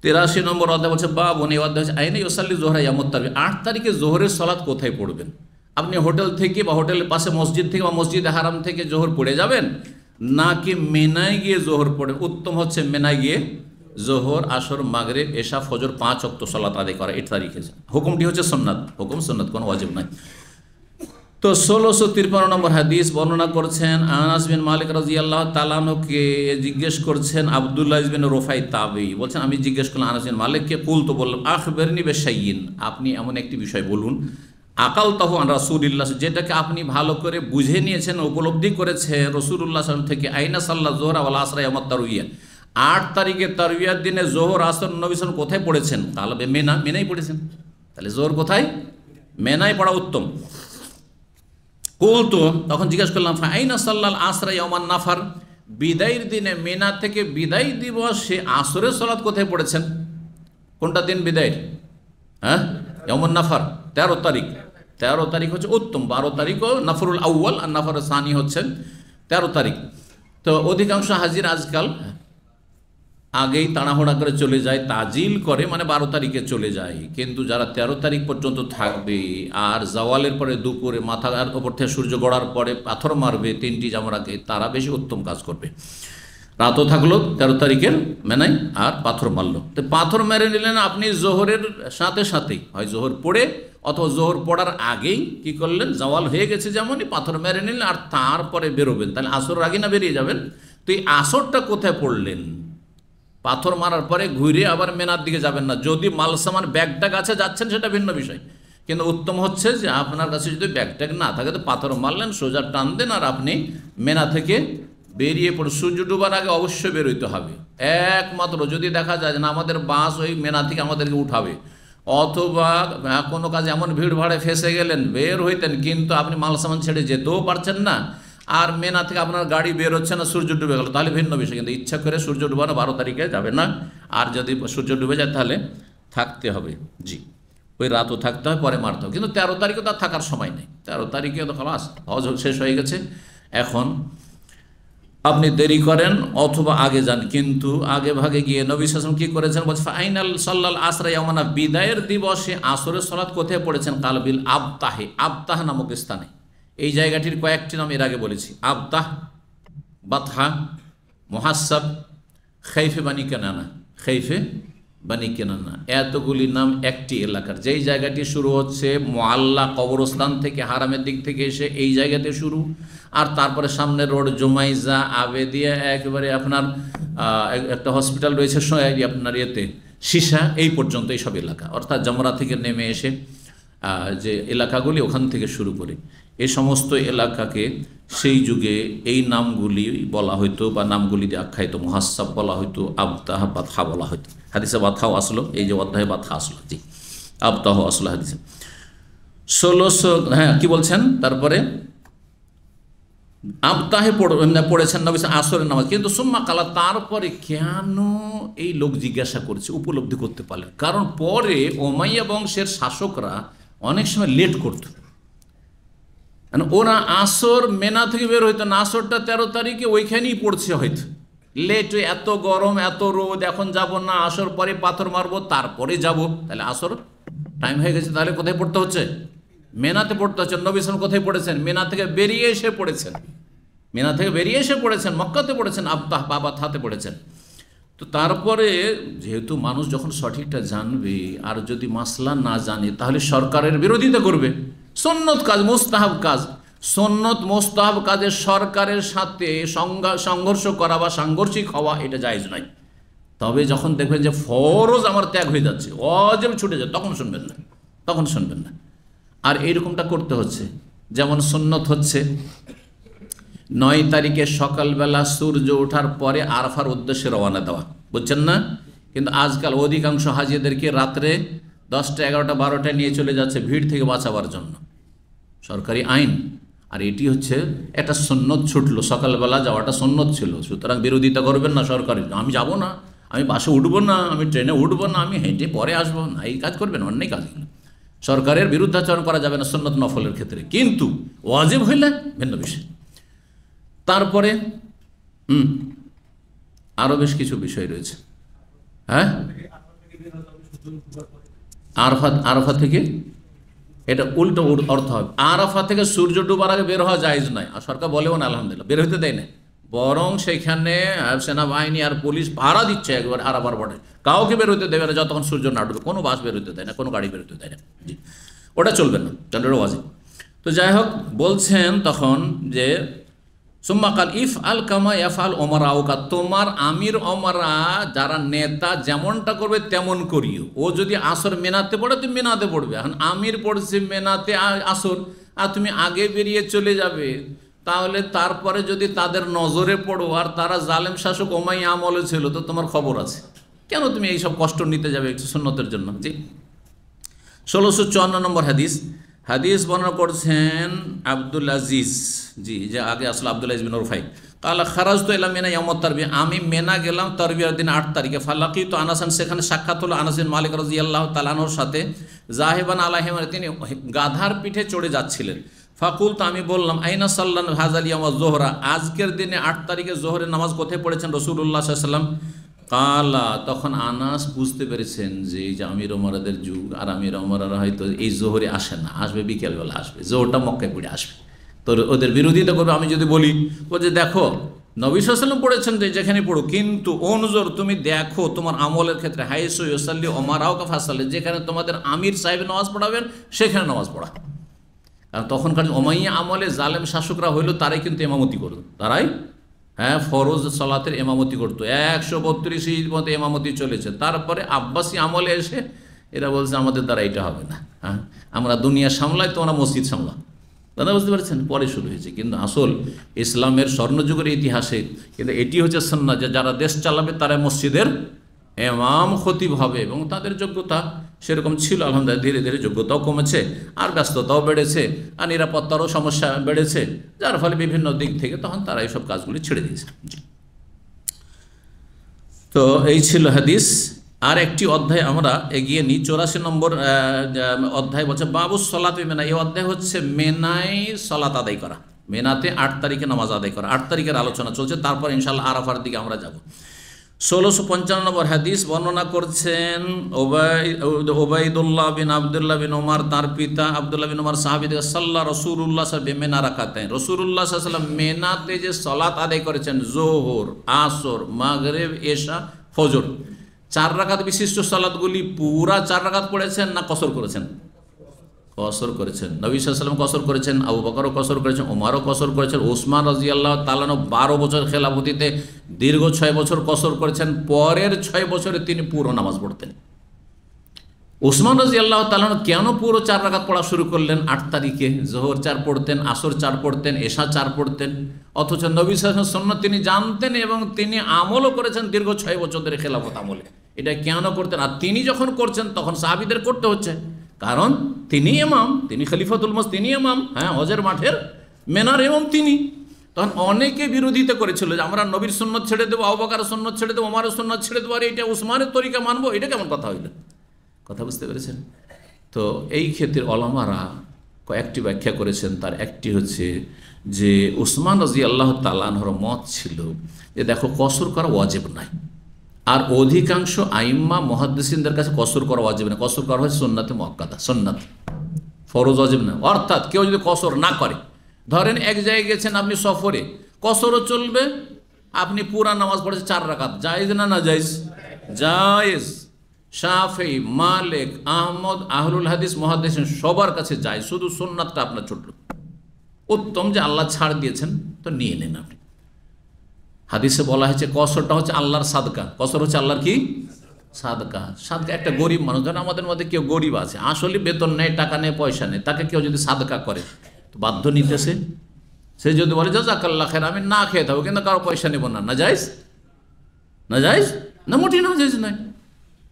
83 নম্বর অধ্যায় বলছে বাবুন, এই অধ্যায় হচ্ছে আইনে ইউসাল্লি জোহরা ইয়ামুত তারবিয়া। 8 তারিখে জোহরের সালাত কোথায় পড়বেন? আপনি হোটেল থেকে বা হোটেলের পাশে মসজিদ থেকে বা মসজিদে হারাম থেকে জোহর পড়ে যাবেন, নাকি মেনায় গিয়ে জোহর পড়ে? উত্তম হচ্ছে মেনায় গিয়ে জোহর, আসর, মাগরিব, এশা, ফজর 5 ওয়াক্ত সালাত আদায় করা। 8 তারিখে হুকুমটি হচ্ছে সুন্নাত, হুকুম সুন্নাত, কোনো ওয়াজিব নাই। তো 1653 নম্বর হাদিস বর্ণনা করছেন আনাস বিন মালিক রাদিয়াল্লাহু তাআলা আনহুকে জিজ্ঞেস করছেন আব্দুল্লাহ বিন রুফাই তাবি, বলছেন আমি জিজ্ঞেস করলাম আনাস বিন মালিককে, কুলতু বললাম, আখবিরনি বিশাইইন, আপনি এমন একটি বিষয় বলুন, আকালতাহু আন রাসূলিল্লাহ, যেটাকে আপনি ভালো করে বুঝে নিয়েছেন, উপলব্ধি করেছেন রাসূলুল্লাহ সাল্লাল্লাহু আলাইহি ওয়াসাল্লাম থেকে, আইনা সাল্লাহ যোহরা ওয়াল আসরা ইয়ামাত তারউইয়া। 8 তারিখে তারউইয়ার দিনে যোহর, আসর নবী সাল্লাল্লাহু কোথায় পড়েছেন? তাহলে মেনায় পড়েছেন। তাহলে যোহর কোথায়? মেনায় পড়া উত্তম। কুলতু, তখন জিজ্ঞাসা করলাম, ফাইনা সাল্লাল আসরা ইয়ামান নাফার, বিদায়ের দিনে মেনা থেকে বিদায় দিবসে আসরের সালাত কোথায় পড়েছেন? কোনটা দিন বিদায়ের? হ্যাঁ, ইয়ামান নাফার 13 তারিখ। 13 তারিখ হচ্ছে উত্তম। 12 তারিখও নাফরুল আউ্য়াল, আর নাফর সানি হচ্ছেন 13 তারিখ। তো অধিকাংশ হাজির আজকাল আগেই তাড়াহুড়া করে চলে যায়, তাজিল করে, মানে 12 তারিখে চলে যায়। কিন্তু যারা 13 তারিখ পর্যন্ত থাকবে, আর জাওয়ালের পরে দুপুরে মাথার ওপর থেকে সূর্য গড়ার পরে পাথর মারবে 3টি জামার আগে, তারা বেশি উত্তম কাজ করবে। রাতও থাকলো 13 তারিখের মেনায়, আর পাথর মারলো। তো পাথর মেরে নিলেন আপনি জোহরের সাথে সাথেই, হয় জোহর পড়ে অথবা জোহর পড়ার আগেই কি করলেন? জাওয়াল হয়ে গেছে যেমনই, পাথর মেরে নিলেন, আর তারপরে বেরোবেন। তাহলে আসরের আগে না বেরিয়ে যাবেন? তো এই আসরটা কোথায় পড়লেন? পাথর মারার পরে ঘুরে আবার মেনার দিকে যাবেন না। যদি মালসামান ব্যাগটা কাছে যাচ্ছেন সেটা ভিন্ন বিষয়, কিন্তু উত্তম হচ্ছে যে আপনার কাছে যদি ব্যাগট্যাগ না থাকে তো পাথর মারলেন, সোজা টান দেন, আর আপনি মেনা থেকে বেরিয়ে পড়ে সূর্য ডুবার আগে অবশ্যই বেরোইতে হবে। একমাত্র যদি দেখা যায় না আমাদের বাস ওই মেনা থেকে আমাদেরকে উঠাবে, অথবা কোনো কাজে এমন ভিড় ভাড়ে ফেসে গেলেন, বের হইতেন কিন্তু আপনি মালসামান ছেড়ে যেতেও পারছেন না, আর মেনা থেকে আপনার গাড়ি বের হচ্ছে না, সূর্য ডুবে গেল, তাহলে ভিন্ন বিষয়। কিন্তু ইচ্ছা করে সূর্য ডুবানো 12 তারিখে যাবে না, আর যদি সূর্য ডুবে যায় তাহলে থাকতে হবে। জি, ওই রাতও থাকতে হয়, পরে মারতে হবে। কিন্তু 13 তারিখে তো আর থাকার সময় নেই। 13 তারিখে তো খালাস, হজ শেষ হয়ে গেছে। এখন আপনি দেরি করেন অথবা আগে যান, কিন্তু আগে ভাগে গিয়ে নবী সাল্লাল্লাহু আলাইহি ওয়াসাল্লাম কি করেছেন? বলছে ফাইনাল সাল্লাল আসরা ইয়ামানা, বিদায়ের দিবসে আসরের সালাত কোথায় পড়েছেন? কালবিল আবতাহে, আবতাহ নামক স্থানে। এই জায়গাটির কয়েকটি নাম এর আগে বলেছি, আবতাহ, বাতহা, মুহাসাব, খাইফে বানি কেনানা, খাইফে বানি কেনানা, এতগুলি নাম একটি এলাকার। যেই জায়গাটি শুরু হচ্ছে মুআল্লা কবরস্থান থেকে, হারামের দিক থেকে এসে এই জায়গাতে শুরু, আর তারপরে সামনে রোড জুমাইজা, আবেদিয়া, একেবারে আপনার একটা হসপিটাল রয়েছে আপনার ইয়েতে সীসা, এই পর্যন্ত এই সব এলাকা, অর্থাৎ জামরা থেকে নেমে এসে যে এলাকাগুলি ওখান থেকে শুরু করে এই সমস্ত এলাকাকে সেই যুগে এই নামগুলি বলা হইতো, বা নামগুলি দিয়ে আখ্যায়িত। মুহাসাব বলা হইতো, আবতাহ, বাতহা বলা হইতো। হাদিসে বাতহাও আসলো, এই যে অধ্যায়ে বাতহা আসলো। জি, আবতাহ আসলো হাদিসে। 1600, হ্যাঁ কি বলছেন? তারপরে আবতাহে পড়েছেন নবী আসরের নামাজ, কিন্তু সুম্মা কালা, তারপরে কেন এই লোক জিজ্ঞাসা করছে, উপলব্ধি করতে পারলেন। কারণ পরে উমাইয়া বংশের শাসকরা অনেক সময় লেট করত, মানে ওরা আসর মেনা থেকে বের হইতো না, আসরটা 13 তারিখে ওইখানেই পড়ছে হয়তো, লেট, এত গরম, এত রোদ, এখন যাব না, আসর পরে পাথর মারবো, তারপরে যাব। তাহলে আসর টাইম হয়ে গেছে, তাহলে কোথায় পড়তে হচ্ছে? মেনাতে পড়তে হচ্ছে। নবী সাল্লাল্লাহু আলাইহি ওয়াসাল্লাম কোথায় পড়েছেন? মেনা থেকে বেরিয়ে এসে পড়েছেন, মেনা থেকে বেরিয়ে এসে পড়েছেন, মক্কাতে পড়েছেন, আবতাহ বা বাতহাতে পড়েছেন। তো তারপরে যেহেতু মানুষ যখন সঠিকটা জানবে আর যদি মাসলা না জানে তাহলে সরকারের বিরোধিতা করবে। সুন্নত কাজ, মুস্তাহাব কাজ, সুন্নত মুস্তাহাব কাজে সরকারের সাথে সংঘর্ষ করা বা সাংঘর্ষিক হওয়া এটা জায়েজ নয়। তবে যখন দেখবেন যে ফরজ আমার ত্যাগ হয়ে যাচ্ছে, ওয়াজিব ছুটে যায়, তখন শুনবেন না, তখন শুনবেন না। আর এইরকমটা করতে হচ্ছে, যেমন সুন্নত হচ্ছে 9 তারিখে সকালবেলা সূর্য ওঠার পরে আরাফার উদ্দেশ্যে রওনা দেওয়া, বুঝছেন না? কিন্তু আজকাল অধিকাংশ হাজিদেরকে রাত্রে 10টা 11টা 12টায় নিয়ে চলে যাচ্ছে ভিড় থেকে বাঁচাবার জন্য, সরকারি আইন। আর এটি হচ্ছে একটা সুন্নত ছুটলো, সকালবেলা যাওয়াটা সুন্নত ছিল, সুতরাং বিরোধিতা করবেন না সরকারি। আমি যাব না, আমি বাসে উঠবো না, আমি ট্রেনে উঠবো না, আমি হেঁটে পরে আসবো না, এই কাজ করবেন, অন্যায় কাজগুলো। সরকারের বিরুদ্ধাচরণ করা যাবে না সুন্নত নফলের ক্ষেত্রে, কিন্তু ওয়াজিব হইলে ভিন্ন বিষয়। তারপরে আরও বেশ কিছু বিষয় রয়েছে। হ্যাঁ, আরাফা থেকে, এটা উল্টো অর্থ হবে, আরাফা থেকে সূর্য ডুবার আগে বের হওয়া জায়েজ নয়। আর সরকার বলেও না, আলহামদুলিল্লাহ, বের হইতে দেয় না, বরং সেখানে সেনাবাহিনী আর পুলিশ পাহারা দিচ্ছে একবার আরাফার বটে, কাউকে বের হইতে দেবে না যতক্ষণ সূর্য না ডুবে। কোনো বাস বের হইতে দেয় না, কোনো গাড়ি বের হইতে দেয় না, জি, ওটা চলবে না, কারণ ওটা ওয়াজিব। তো যাই হোক, বলছেন তখন যে সুম্মা কাল ইফ আল কামা ইয়াফআল ওমারাউকা, তোমার আমির ওমরা যারা নেতা যেমনটা করবে তেমন করিও। ও যদি আসর মেনাতে পড়ে তুমি মেনাতে পড়বে। এখন আমির পড়ছে মেনাতে আসর, আর তুমি আগে বেরিয়ে চলে যাবে, তাহলে তারপরে যদি তাদের নজরে পড়ো আর তারা জালেম শাসক ওমাইয়া আমলে ছিল, তো তোমার খবর আছে, কেন তুমি এইসব কষ্ট নিতে যাবে একটু সুন্নতের জন্য? জি, 1654 নম্বর হাদিস বর্ণনা করছেন আব্দুল আজিজ, জি, যে আগে আসলে আব্দুল আজিজ বিন রুফাই, কালা খারাজতু ইলা মিনা ইয়াউমুত তারবিয়া, আমি মেনা গেলাম তারবিয়ার দিন 8 তারিখে, ফালাকিতু আনাসান, সেখানে সাক্ষাৎ হলো আনাস বিন মালিক রাদিয়াল্লাহু তাআলা আনহুর সাথে, জাহিবান আলাইহি, তিনি গাধার পিঠে চড়ে যাচ্ছিলেন। ফাকুল, তো আমি বললাম, আইনা সাল্লান হাজাল ইয়াউম যোহরা, আজকের দিনে 8 তারিখে জোহরের নামাজ কোথায় পড়েছেন রাসূলুল্লাহ সাল্লাল্লাহু আলাইহি ওয়াসাল্লাম? কালা, তখন আনাস বুঝতে পেরেছেন যে এই যে আমির ওমরাদের যুগ, আর আমির ওমরারা হয়তো এই জোহরে আসে না, আসবে বিকেলবেলা আসবে, জোহরটা মক্কায় পড়ে আসবে, তো ওদের বিরোধিতা করবে। আমি যদি বলি যে দেখো নবী সাল্লাল্লাহু আলাইহি ওয়াসাল্লাম পড়েছেন যে যেখানে পড়ো, কিন্তু অনুজোর, তুমি দেখো তোমার আমলের ক্ষেত্রে, হাইসু ইউসাল্লি ওমারাও কা ফাসাল্লি, যেখানে তোমাদের আমির সাহেব নামাজ পড়াবেন সেখানে নামাজ পড়া। কারণ তখনকার ওমাইয়া আমলে জালেম শাসকরা হইলো তারাই কিন্তু এমামতি করত, তারাই ফরজ সালাতের এমামতি করতো, 132 মতো এমামতি চলেছে। তারপরে আব্বাসী আমলে এসে এরা বলছে আমাদের দ্বারা এটা হবে না, আমরা দুনিয়া সামলাই, তো ওরা মসজিদ সামলা, দাদা বুঝতে পারছেন, পরে শুরু হয়েছে। কিন্তু আসল ইসলামের স্বর্ণযুগের ইতিহাসে কিন্তু এটি হচ্ছে সুন্নাহ যে যারা দেশ চালাবে তারা মসজিদের ইমাম খতিব হবে, এবং তাদের যোগ্যতা সেরকম ছিল। আলহামদুলিল্লাহ, ধীরে ধীরে যোগ্যতাও কমেছে, আর ব্যস্ততাও বেড়েছে, আর নিরাপত্তারও সমস্যা বেড়েছে, যার ফলে বিভিন্ন দিক থেকে তখন তারা এইসব কাজগুলি ছেড়ে দিয়েছে। তো এই ছিল হাদিস। আর একটি অধ্যায় আমরা এগিয়ে নিই, 84 নম্বর অধ্যায় বলছে বাবুস সলাত মেনা। এই অধ্যায় হচ্ছে মেনায় সলাত আদায় করা, মেনাতে 8 তারিখে নামাজ আদায় করা। 8 তারিখের আলোচনা চলছে, তারপর ইনশাআল্লাহ আরাফার দিকে আমরা যাব। 1655 নম্বর হাদিস বর্ণনা করছেন ওবাইদুল্লাহ বিন আবদুল্লাহ বিন ওমর, তার পিতা আবদুল্লাহ বিন ওমর সাহাবী, সাল্লাল্লাহু রাসূলুল্লাহ সাল্লাল্লাহু আলাইহি মেনা রাকাতাইন, রাসূলুল্লাহ সাল্লাল্লাহু আলাইহি ওয়াসাল্লাম মেনাতে যে সালাত আদায় করেছেন, যোহর, আসর, মাগরিব, এশা, ফজর, 4 রাকাত বিশিষ্ট সালাতগুলি পুরা 4 রাকাত পড়েছেন না কসর করেছেন? কসর করেছেন। নবী সাল্লাল্লাহু আলাইহি ওয়াসাল্লাম কসর করেছেন, আবু বকরও কসর করেছেন, ওমরও কসর করেছেন, ওসমান রাদিয়াল্লাহু তাআলা 12 বছর খেলাফতিতে দীর্ঘ 6 বছর কসর করেছেন, পরের 6 বছরে তিনি পুরো নামাজ পড়তেন। ওসমান রাদিয়াল্লাহু তাআলা কেন পুরো 4 রাকাত পড়া শুরু করলেন? 8 তারিখে যোহর 4 পড়তেন, আসর 4 পড়তেন, এশা 4 পড়তেন, অথচ নবী সাল্লাল্লাহু আলাইহি ওয়াসাল্লাম সুন্নাত তিনি জানতেন এবং তিনি আমলও করেছেন দীর্ঘ 6 বছর ধরে খেলাফত আমলে। এটা কেন করতেন? আর তিনি যখন করছেন তখন সাহাবীদের করতে হচ্ছে, কারণ তিনি ইমাম, তিনি খলিফাতুল মসজিদ, তিনি ইমাম, হজের মাঠের মেনার ইমাম তিনি। তখন অনেকে বিরোধিতা করেছিল যে আমরা নবীর সুন্নত ছেড়ে দেবো, আবু বকরের সুন্নত ছেড়ে দেবো, ওমরের সুন্নত ছেড়ে দেবো, আর এটা উসমানের তরিকা মানবো, এটা কেমন কথা হইল? কথা বুঝতে পেরেছেন? তো এই ক্ষেত্রে ওলামারা কয়েকটি ব্যাখ্যা করেছেন। তার একটি হচ্ছে যে উসমান রাদিয়াল্লাহু তাআলা আনহুর মত ছিল যে দেখো কসর করা ওয়াজিব নাই, আর অধিকাংশ আইম্মা মুহাদ্দিসিনদের কাছে কসর করা ওয়াজিব না, কসর করা হয় সুন্নাতে মুআক্কাদা, সুন্নাত, ফরজ ওয়াজিব না। অর্থাৎ কেউ যদি কসর না করে, ধরেন এক জায়গায় গেছেন আপনি সফরে, কসরও চলবে আপনি পুরা নামাজ পড়েছে 4 রাকাত, জায়েজ না না জায়েজ? জায়েজ। শাফি, মালিক, আহমদ, আহলুল হাদিস, মুহাদ্দিসিন সবার কাছে যায়, শুধু সুন্নাতটা আপনার ছোট। উত্তম যে আল্লাহ ছাড় দিয়েছেন তো নিয়ে নেন আপনি। হাদিসে বলা হয়েছে কসরটা হচ্ছে আল্লাহর সাদকা। কসর হচ্ছে আল্লাহর কি? সাদকা। সাদকা একটা গরিব মানুষ, ধরেন আমাদের মধ্যে কেউ গরিব আছে, আসলে বেতন নেই, টাকা নেই, পয়সা নেই, তাকে কেউ যদি সাদকা করে তো বাধ্য নিতেছে। সে যদি বলে জাযাকাল্লাহ খাইর, আমি না খেয়ে থাকবো কিন্তু কারো পয়সা নেব না, না যাইজ? না যাইজ? না মোটি না যাইজ নাই,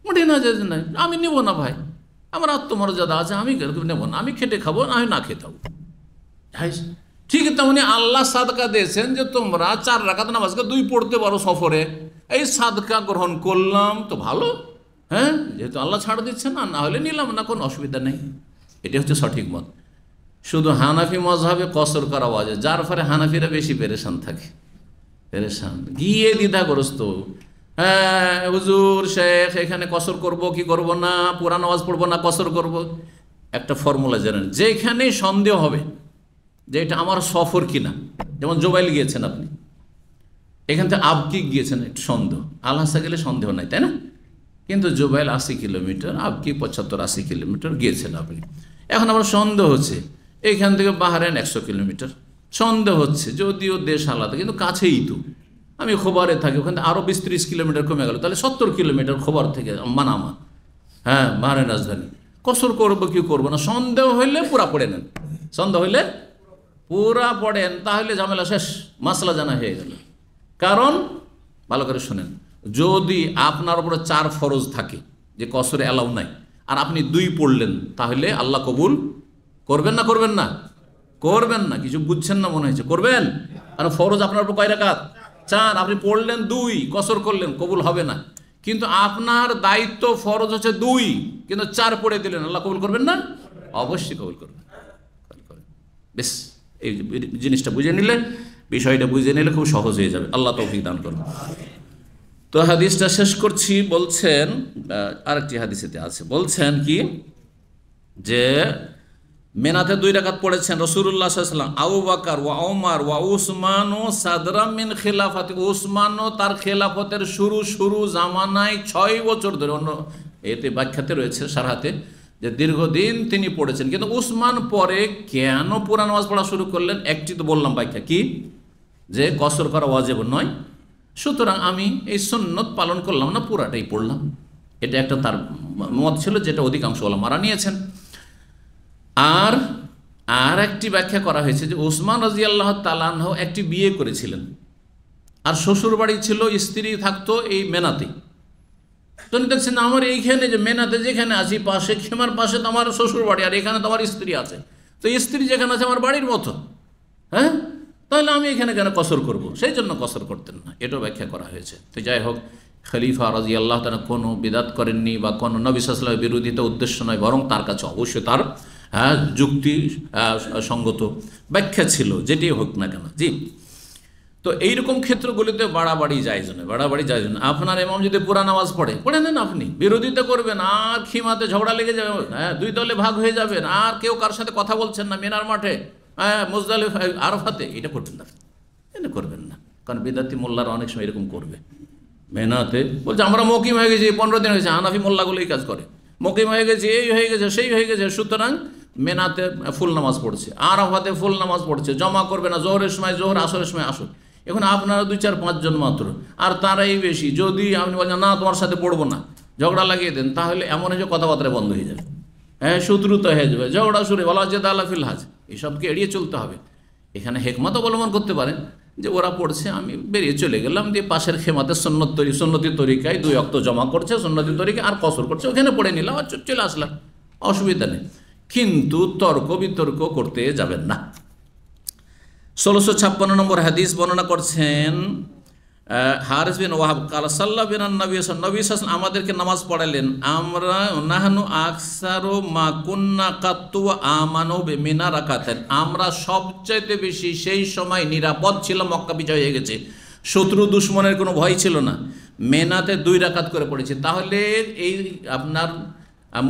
মোটি না যাইজ নাই, আমি নেব না ভাই, আমার আত্মমর্যাদা আছে, আমি নেব না, আমি খেটে খাবো, আমি না খেয়ে থাকবো, যাইজ। ঠিক তেমনি আল্লাহ সাদকা দিয়েছেন যে তোমরা 4 রাকাত নামাজকে 2 পড়তে পারো সফরে, এই সাদকা গ্রহণ করলাম তো ভালো, হ্যাঁ, যেহেতু আল্লাহ ছাড় দিচ্ছে না, না হলে নিলাম না, কোনো অসুবিধা নেই। এটা হচ্ছে সঠিক মত। শুধু হানাফি মজহাবে কসর করা ওয়াজিব, যার ফলে হানাফিরা বেশি পেরেশান থাকে, পেরেশান গিয়ে দ্বিধাগ্রস্ত। হ্যাঁ হুজুর শেখ, এখানে কসর করব কি করব না, পুরা নামাজ পড়বো না কসর করব। একটা ফর্মুলা জানেন, যেখানে সন্দেহ হবে যে এটা আমার সফর কিনা, যেমন জোবাইল গিয়েছেন আপনি, এখান থেকে আবকি গিয়েছেন, একটু সন্দেহ, আলহাসা গেলে সন্দেহ নাই, তাই না? কিন্তু জোবাইল 80 কিলোমিটার, আবকি 75-80 কিলোমিটার গিয়েছেন আপনি। এখন আমার সন্দেহ হচ্ছে এইখান থেকে বাহারাইন 100 কিলোমিটার, সন্দেহ হচ্ছে যদিও দেশ আলাদা কিন্তু কাছেই তো, আমি খোবারে থাকি, ওখান থেকে আরও 20-30 কিলোমিটার কমে গেল, তাহলে 70 কিলোমিটার খোবার থেকে মানামা, হ্যাঁ বাহারাইন রাজধানী। কসর করবো কি করবো না, সন্দেহ হইলে পুরা পড়ে নেন, সন্দেহ হইলে পুরা পড়েন, তাহলে ঝামেলা শেষ, মাসলা জানা হয়ে গেল। কারণ ভালো করে শোনেন, যদি আপনার উপরে 4 ফরজ থাকে যে কসরে অ্যালাউ নাই, আর আপনি 2 পড়লেন, তাহলে আল্লাহ কবুল করবেন না? করবেন না? করবেন না। কিছু বুঝছেন না মনে হয়েছে, করবেন। আর ফরজ আপনার উপর কয় রাকাত? 4, আপনি পড়লেন 2, কসর করলেন, কবুল হবে না। কিন্তু আপনার দায়িত্ব ফরজ হচ্ছে 2, কিন্তু 4 পড়ে দিলেন, আল্লাহ কবুল করবেন না? অবশ্যই কবুল করবেন। বেশ, এই জিনিসটা বুঝে নিলে, বিষয়টা বুঝে নিলে খুব সহজ হয়ে যাবে। আল্লাহ তৌফিক দান করুন। তো হাদিসটা শেষ করছি, বলছেন আরেকটি হাদিসেতে আছে, বলছেন কি যে মেনাতে 2 রাকাত পড়েছেন রাসূলুল্লাহ সাল্লাল্লাহু আলাইহি ওয়াসাল্লাম, আবু বকর ওয়া ওমর ওয়া উসমান সাদরাম মিন খিলাফাতি, উসমানও তার খেলাফতের শুরু জামানায় 6 বছর ধরে, অন্য এতে ব্যাখ্যাতে রয়েছে সারহাতে যে দীর্ঘদিন তিনি পড়েছেন। কিন্তু উসমান পরে কেন পুরা নামাজ পড়া শুরু করলেন, একটি তো বললাম ব্যাখ্যা, কি যে কসর করা ওয়াজিব নয়, সুতরাং আমি এই সুন্নত পালন করলাম না, পুরাটাই পড়লাম। এটা একটা তার মত ছিল, যেটা অধিকাংশ ওলামারা নিয়েছেন। আর একটি ব্যাখ্যা করা হয়েছে যে উসমান রাদিয়াল্লাহু তাআলা আনহু একটি বিয়ে করেছিলেন, আর শ্বশুর বাড়ি ছিল, স্ত্রী থাকতো এই মেনাতে। তুমি দেখছেন আমার এইখানে যে মেনাতে যেখানে আছি, পাশে খেমার পাশে তো আমার শ্বশুর বাড়ি, আর এখানে তো আমার স্ত্রী আছে, তো স্ত্রী যেখানে আছে আমার বাড়ির মতো, হ্যাঁ, তাহলে আমি এখানে কেন কসর করব? সেই জন্য কসর করতেন না, এটাও ব্যাখ্যা করা হয়েছে। তো যাই হোক, খলিফা রাদিয়াল্লাহু তাআলা কোনো বিদাত করেননি বা কোনো নবী সাল্লাল্লাহু আলাইহি ওয়াসাল্লামের বিরোধিতা উদ্দেশ্য নয়, বরং তার কাছে অবশ্যই তার যুক্তি সঙ্গত ব্যাখ্যা ছিল, যেটি হোক না কেন। জি, তো এইরকম ক্ষেত্রগুলিতে বাড়াবাড়ি যায় না, বাড়াবাড়ি যায় না। আপনার ইমাম যদি পুরা নামাজ পড়ে নেন, আপনি বিরোধিতা করবেন, আর খিমাতে ঝগড়া লেগে যাবে, হ্যাঁ 2 দলে ভাগ হয়ে যাবেন, আর কেউ কার সাথে কথা বলছেন না মিনার মাঠে, হ্যাঁ মুজদালিফা আরাফাতে, এটা করবেন না, এটা করবেন না। কারণ বিদাতি মোল্লারা অনেক সময় এরকম করবে, মেনাতে বলছে আমরা মকিম হয়ে গেছি, 15 দিন হয়েছে, হানাফি মোল্লাগুলো এই কাজ করে, মকিম হয়ে গেছে, এই হয়ে গেছে, সেই হয়ে গেছে, সুতরাং মেনাতে ফুল নামাজ পড়ছে, আরাফাতে ফুল নামাজ পড়ছে, জমা করবে না, জোহরের সময় জোহর, আসরের সময় আসর। এখন আপনারা 2-4-5 জন মাত্র, আর তারাই বেশি। যদি আপনি বলেন না তোমার সাথে পড়বো না, ঝগড়া লাগিয়ে দেন, তাহলে এমন যে কথাবার্তা বন্ধ হয়ে যাবে, হ্যাঁ শত্রুতা হয়ে যাবে, ঝগড়া শুরু, বলা যে আল্লাহ ফিল হাজ, এসবকে এড়িয়ে চলতে হবে। এখানে হেকমত অবলম্বন করতে পারেন যে ওরা পড়ছে, আমি বেরিয়ে চলে গেলাম, দিয়ে পাশের খেমাতে সুন্নতি তরিকায় 2 ওয়াক্ত জমা করছে, সুন্নতি তরিকা আর কসর করছে, ওখানে পড়ে নিলাম আর চলে আসলাম, অসুবিধা নেই। কিন্তু তর্ক বিতর্ক করতে যাবেন না। 1656 নম্বর হাদিস বর্ণনা করছেন হারিস বিন ওয়াহাব কাল সাল্লা বিন নবী সাল্লাল্লাহু আমাদেরকে নামাজ পড়ালেন, আমরা নাহনু আকসারু মা কুন্না কাত্তু আমানু বিমিনা রাকাতান, আমরা সবচাইতে বেশি সেই সময় নিরাপদ ছিলাম, মক্কা বিজয় হয়ে গেছে, শত্রু দুশ্মনের কোনো ভয় ছিল না, মেনাতে 2 রাকাত করে পড়েছি। তাহলে এই আপনার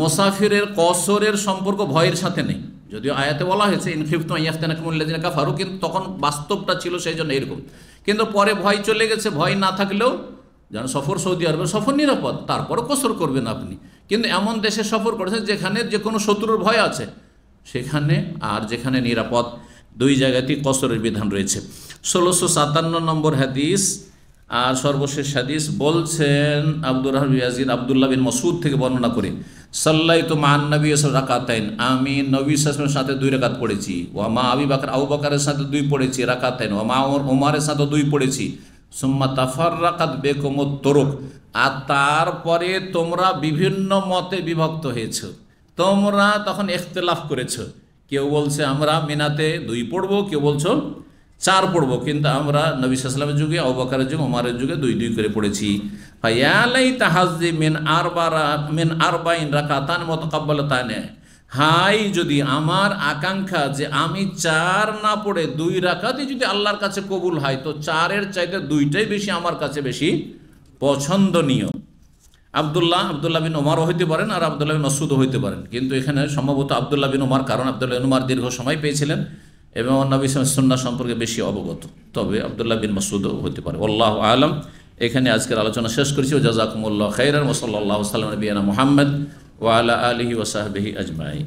মুসাফিরের কসরের সম্পর্ক ভয়ের সাথে নেই, যদিও আয়াতে বলা হয়েছে ইন খিফতুম আন ইয়াফতিনাকুমুল্লাযিনা কাফারু, কিন্তু তখন বাস্তবটা ছিল সেই জন্য এরকম। কিন্তু পরে ভয় চলে গেছে, ভয় না থাকলেও যেন সফর সৌদি আরবে সফর নিরাপদ, তারপরও কসর করবেন আপনি। কিন্তু এমন দেশে সফর করেছেন যেখানে যে কোনো শত্রুর ভয় আছে, সেখানে আর যেখানে নিরাপদ, দুই জায়গাতেই কসরের বিধান রয়েছে। 1657 নম্বর হাদিস আর সর্বশেষ হাদিস বলছেন আব্দুর রহমান ইয়াজিদ আব্দুল্লাহ বিন মাসউদ থেকে বর্ণনা করে, সাল্লাইতু মান নবী রাকাতাইন, আমি নবী সাল্লাল্লাহু আলাইহি ওয়াসাল্লামের সাথে 2 রাকাত পড়েছি। ওয়া মা আবু বকরের সাথে 2 পড়েছি রাকাতাইন, ওয়া মা ওমরের সাথে 2 পড়েছি। সুম্মা তাফাররাকাত বিকুমুত তুরুক, আর তারপরে তোমরা বিভিন্ন মতে বিভক্ত হয়েছো, তোমরা তখন ইখতিলাফ করেছো। কেউ বলছে আমরা মিনাতে 2 পড়বো, কেউ বলছো 4 পড়বো, কিন্তু আমরা নবী সাল্লাল্লাহু আলাইহি ওয়াসাল্লামের যুগে, আবু বকরের যুগে, ওমরের যুগে 2 করে পড়েছি। ফায়া লাইতা হাযজি মিন আরবাইন রাকাতান মুতাকাব্বালাতান, হাই যদি আমার আকাঙ্ক্ষা যে আমি 4 না পড়ে 2 রাকাতই যদি আল্লাহর কাছে কবুল হয়, তো 4-এর চাইতে 2টাই বেশি আমার কাছে বেশি পছন্দনীয়। আব্দুল্লাহ বিন ওমরও হইতে পারেন আর আব্দুল্লাহ বিন মাসউদও হইতে পারেন, কিন্তু এখানে সম্ভবত আব্দুল্লাহ বিন ওমর, কারণ আব্দুল্লাহ বিন ওমর দীর্ঘ সময় পেয়েছিলেন এবং নবী সাল্লাল্লাহু সুন্নাহ সম্পর্কে বেশি অবগত, তবে আব্দুল্লাহ বিন মাসউদও হতে পারে। আল্লাহু আ'লাম। এখানে আজকের আলোচনা শেষ করেছি। জাযাকুমুল্লাহু খাইরান ওয়া সাল্লাল্লাহু আলা নবিয়িনা মুহাম্মদ ওয়া আলা আলিহি ওয়া সাহবিহি আজমাইন।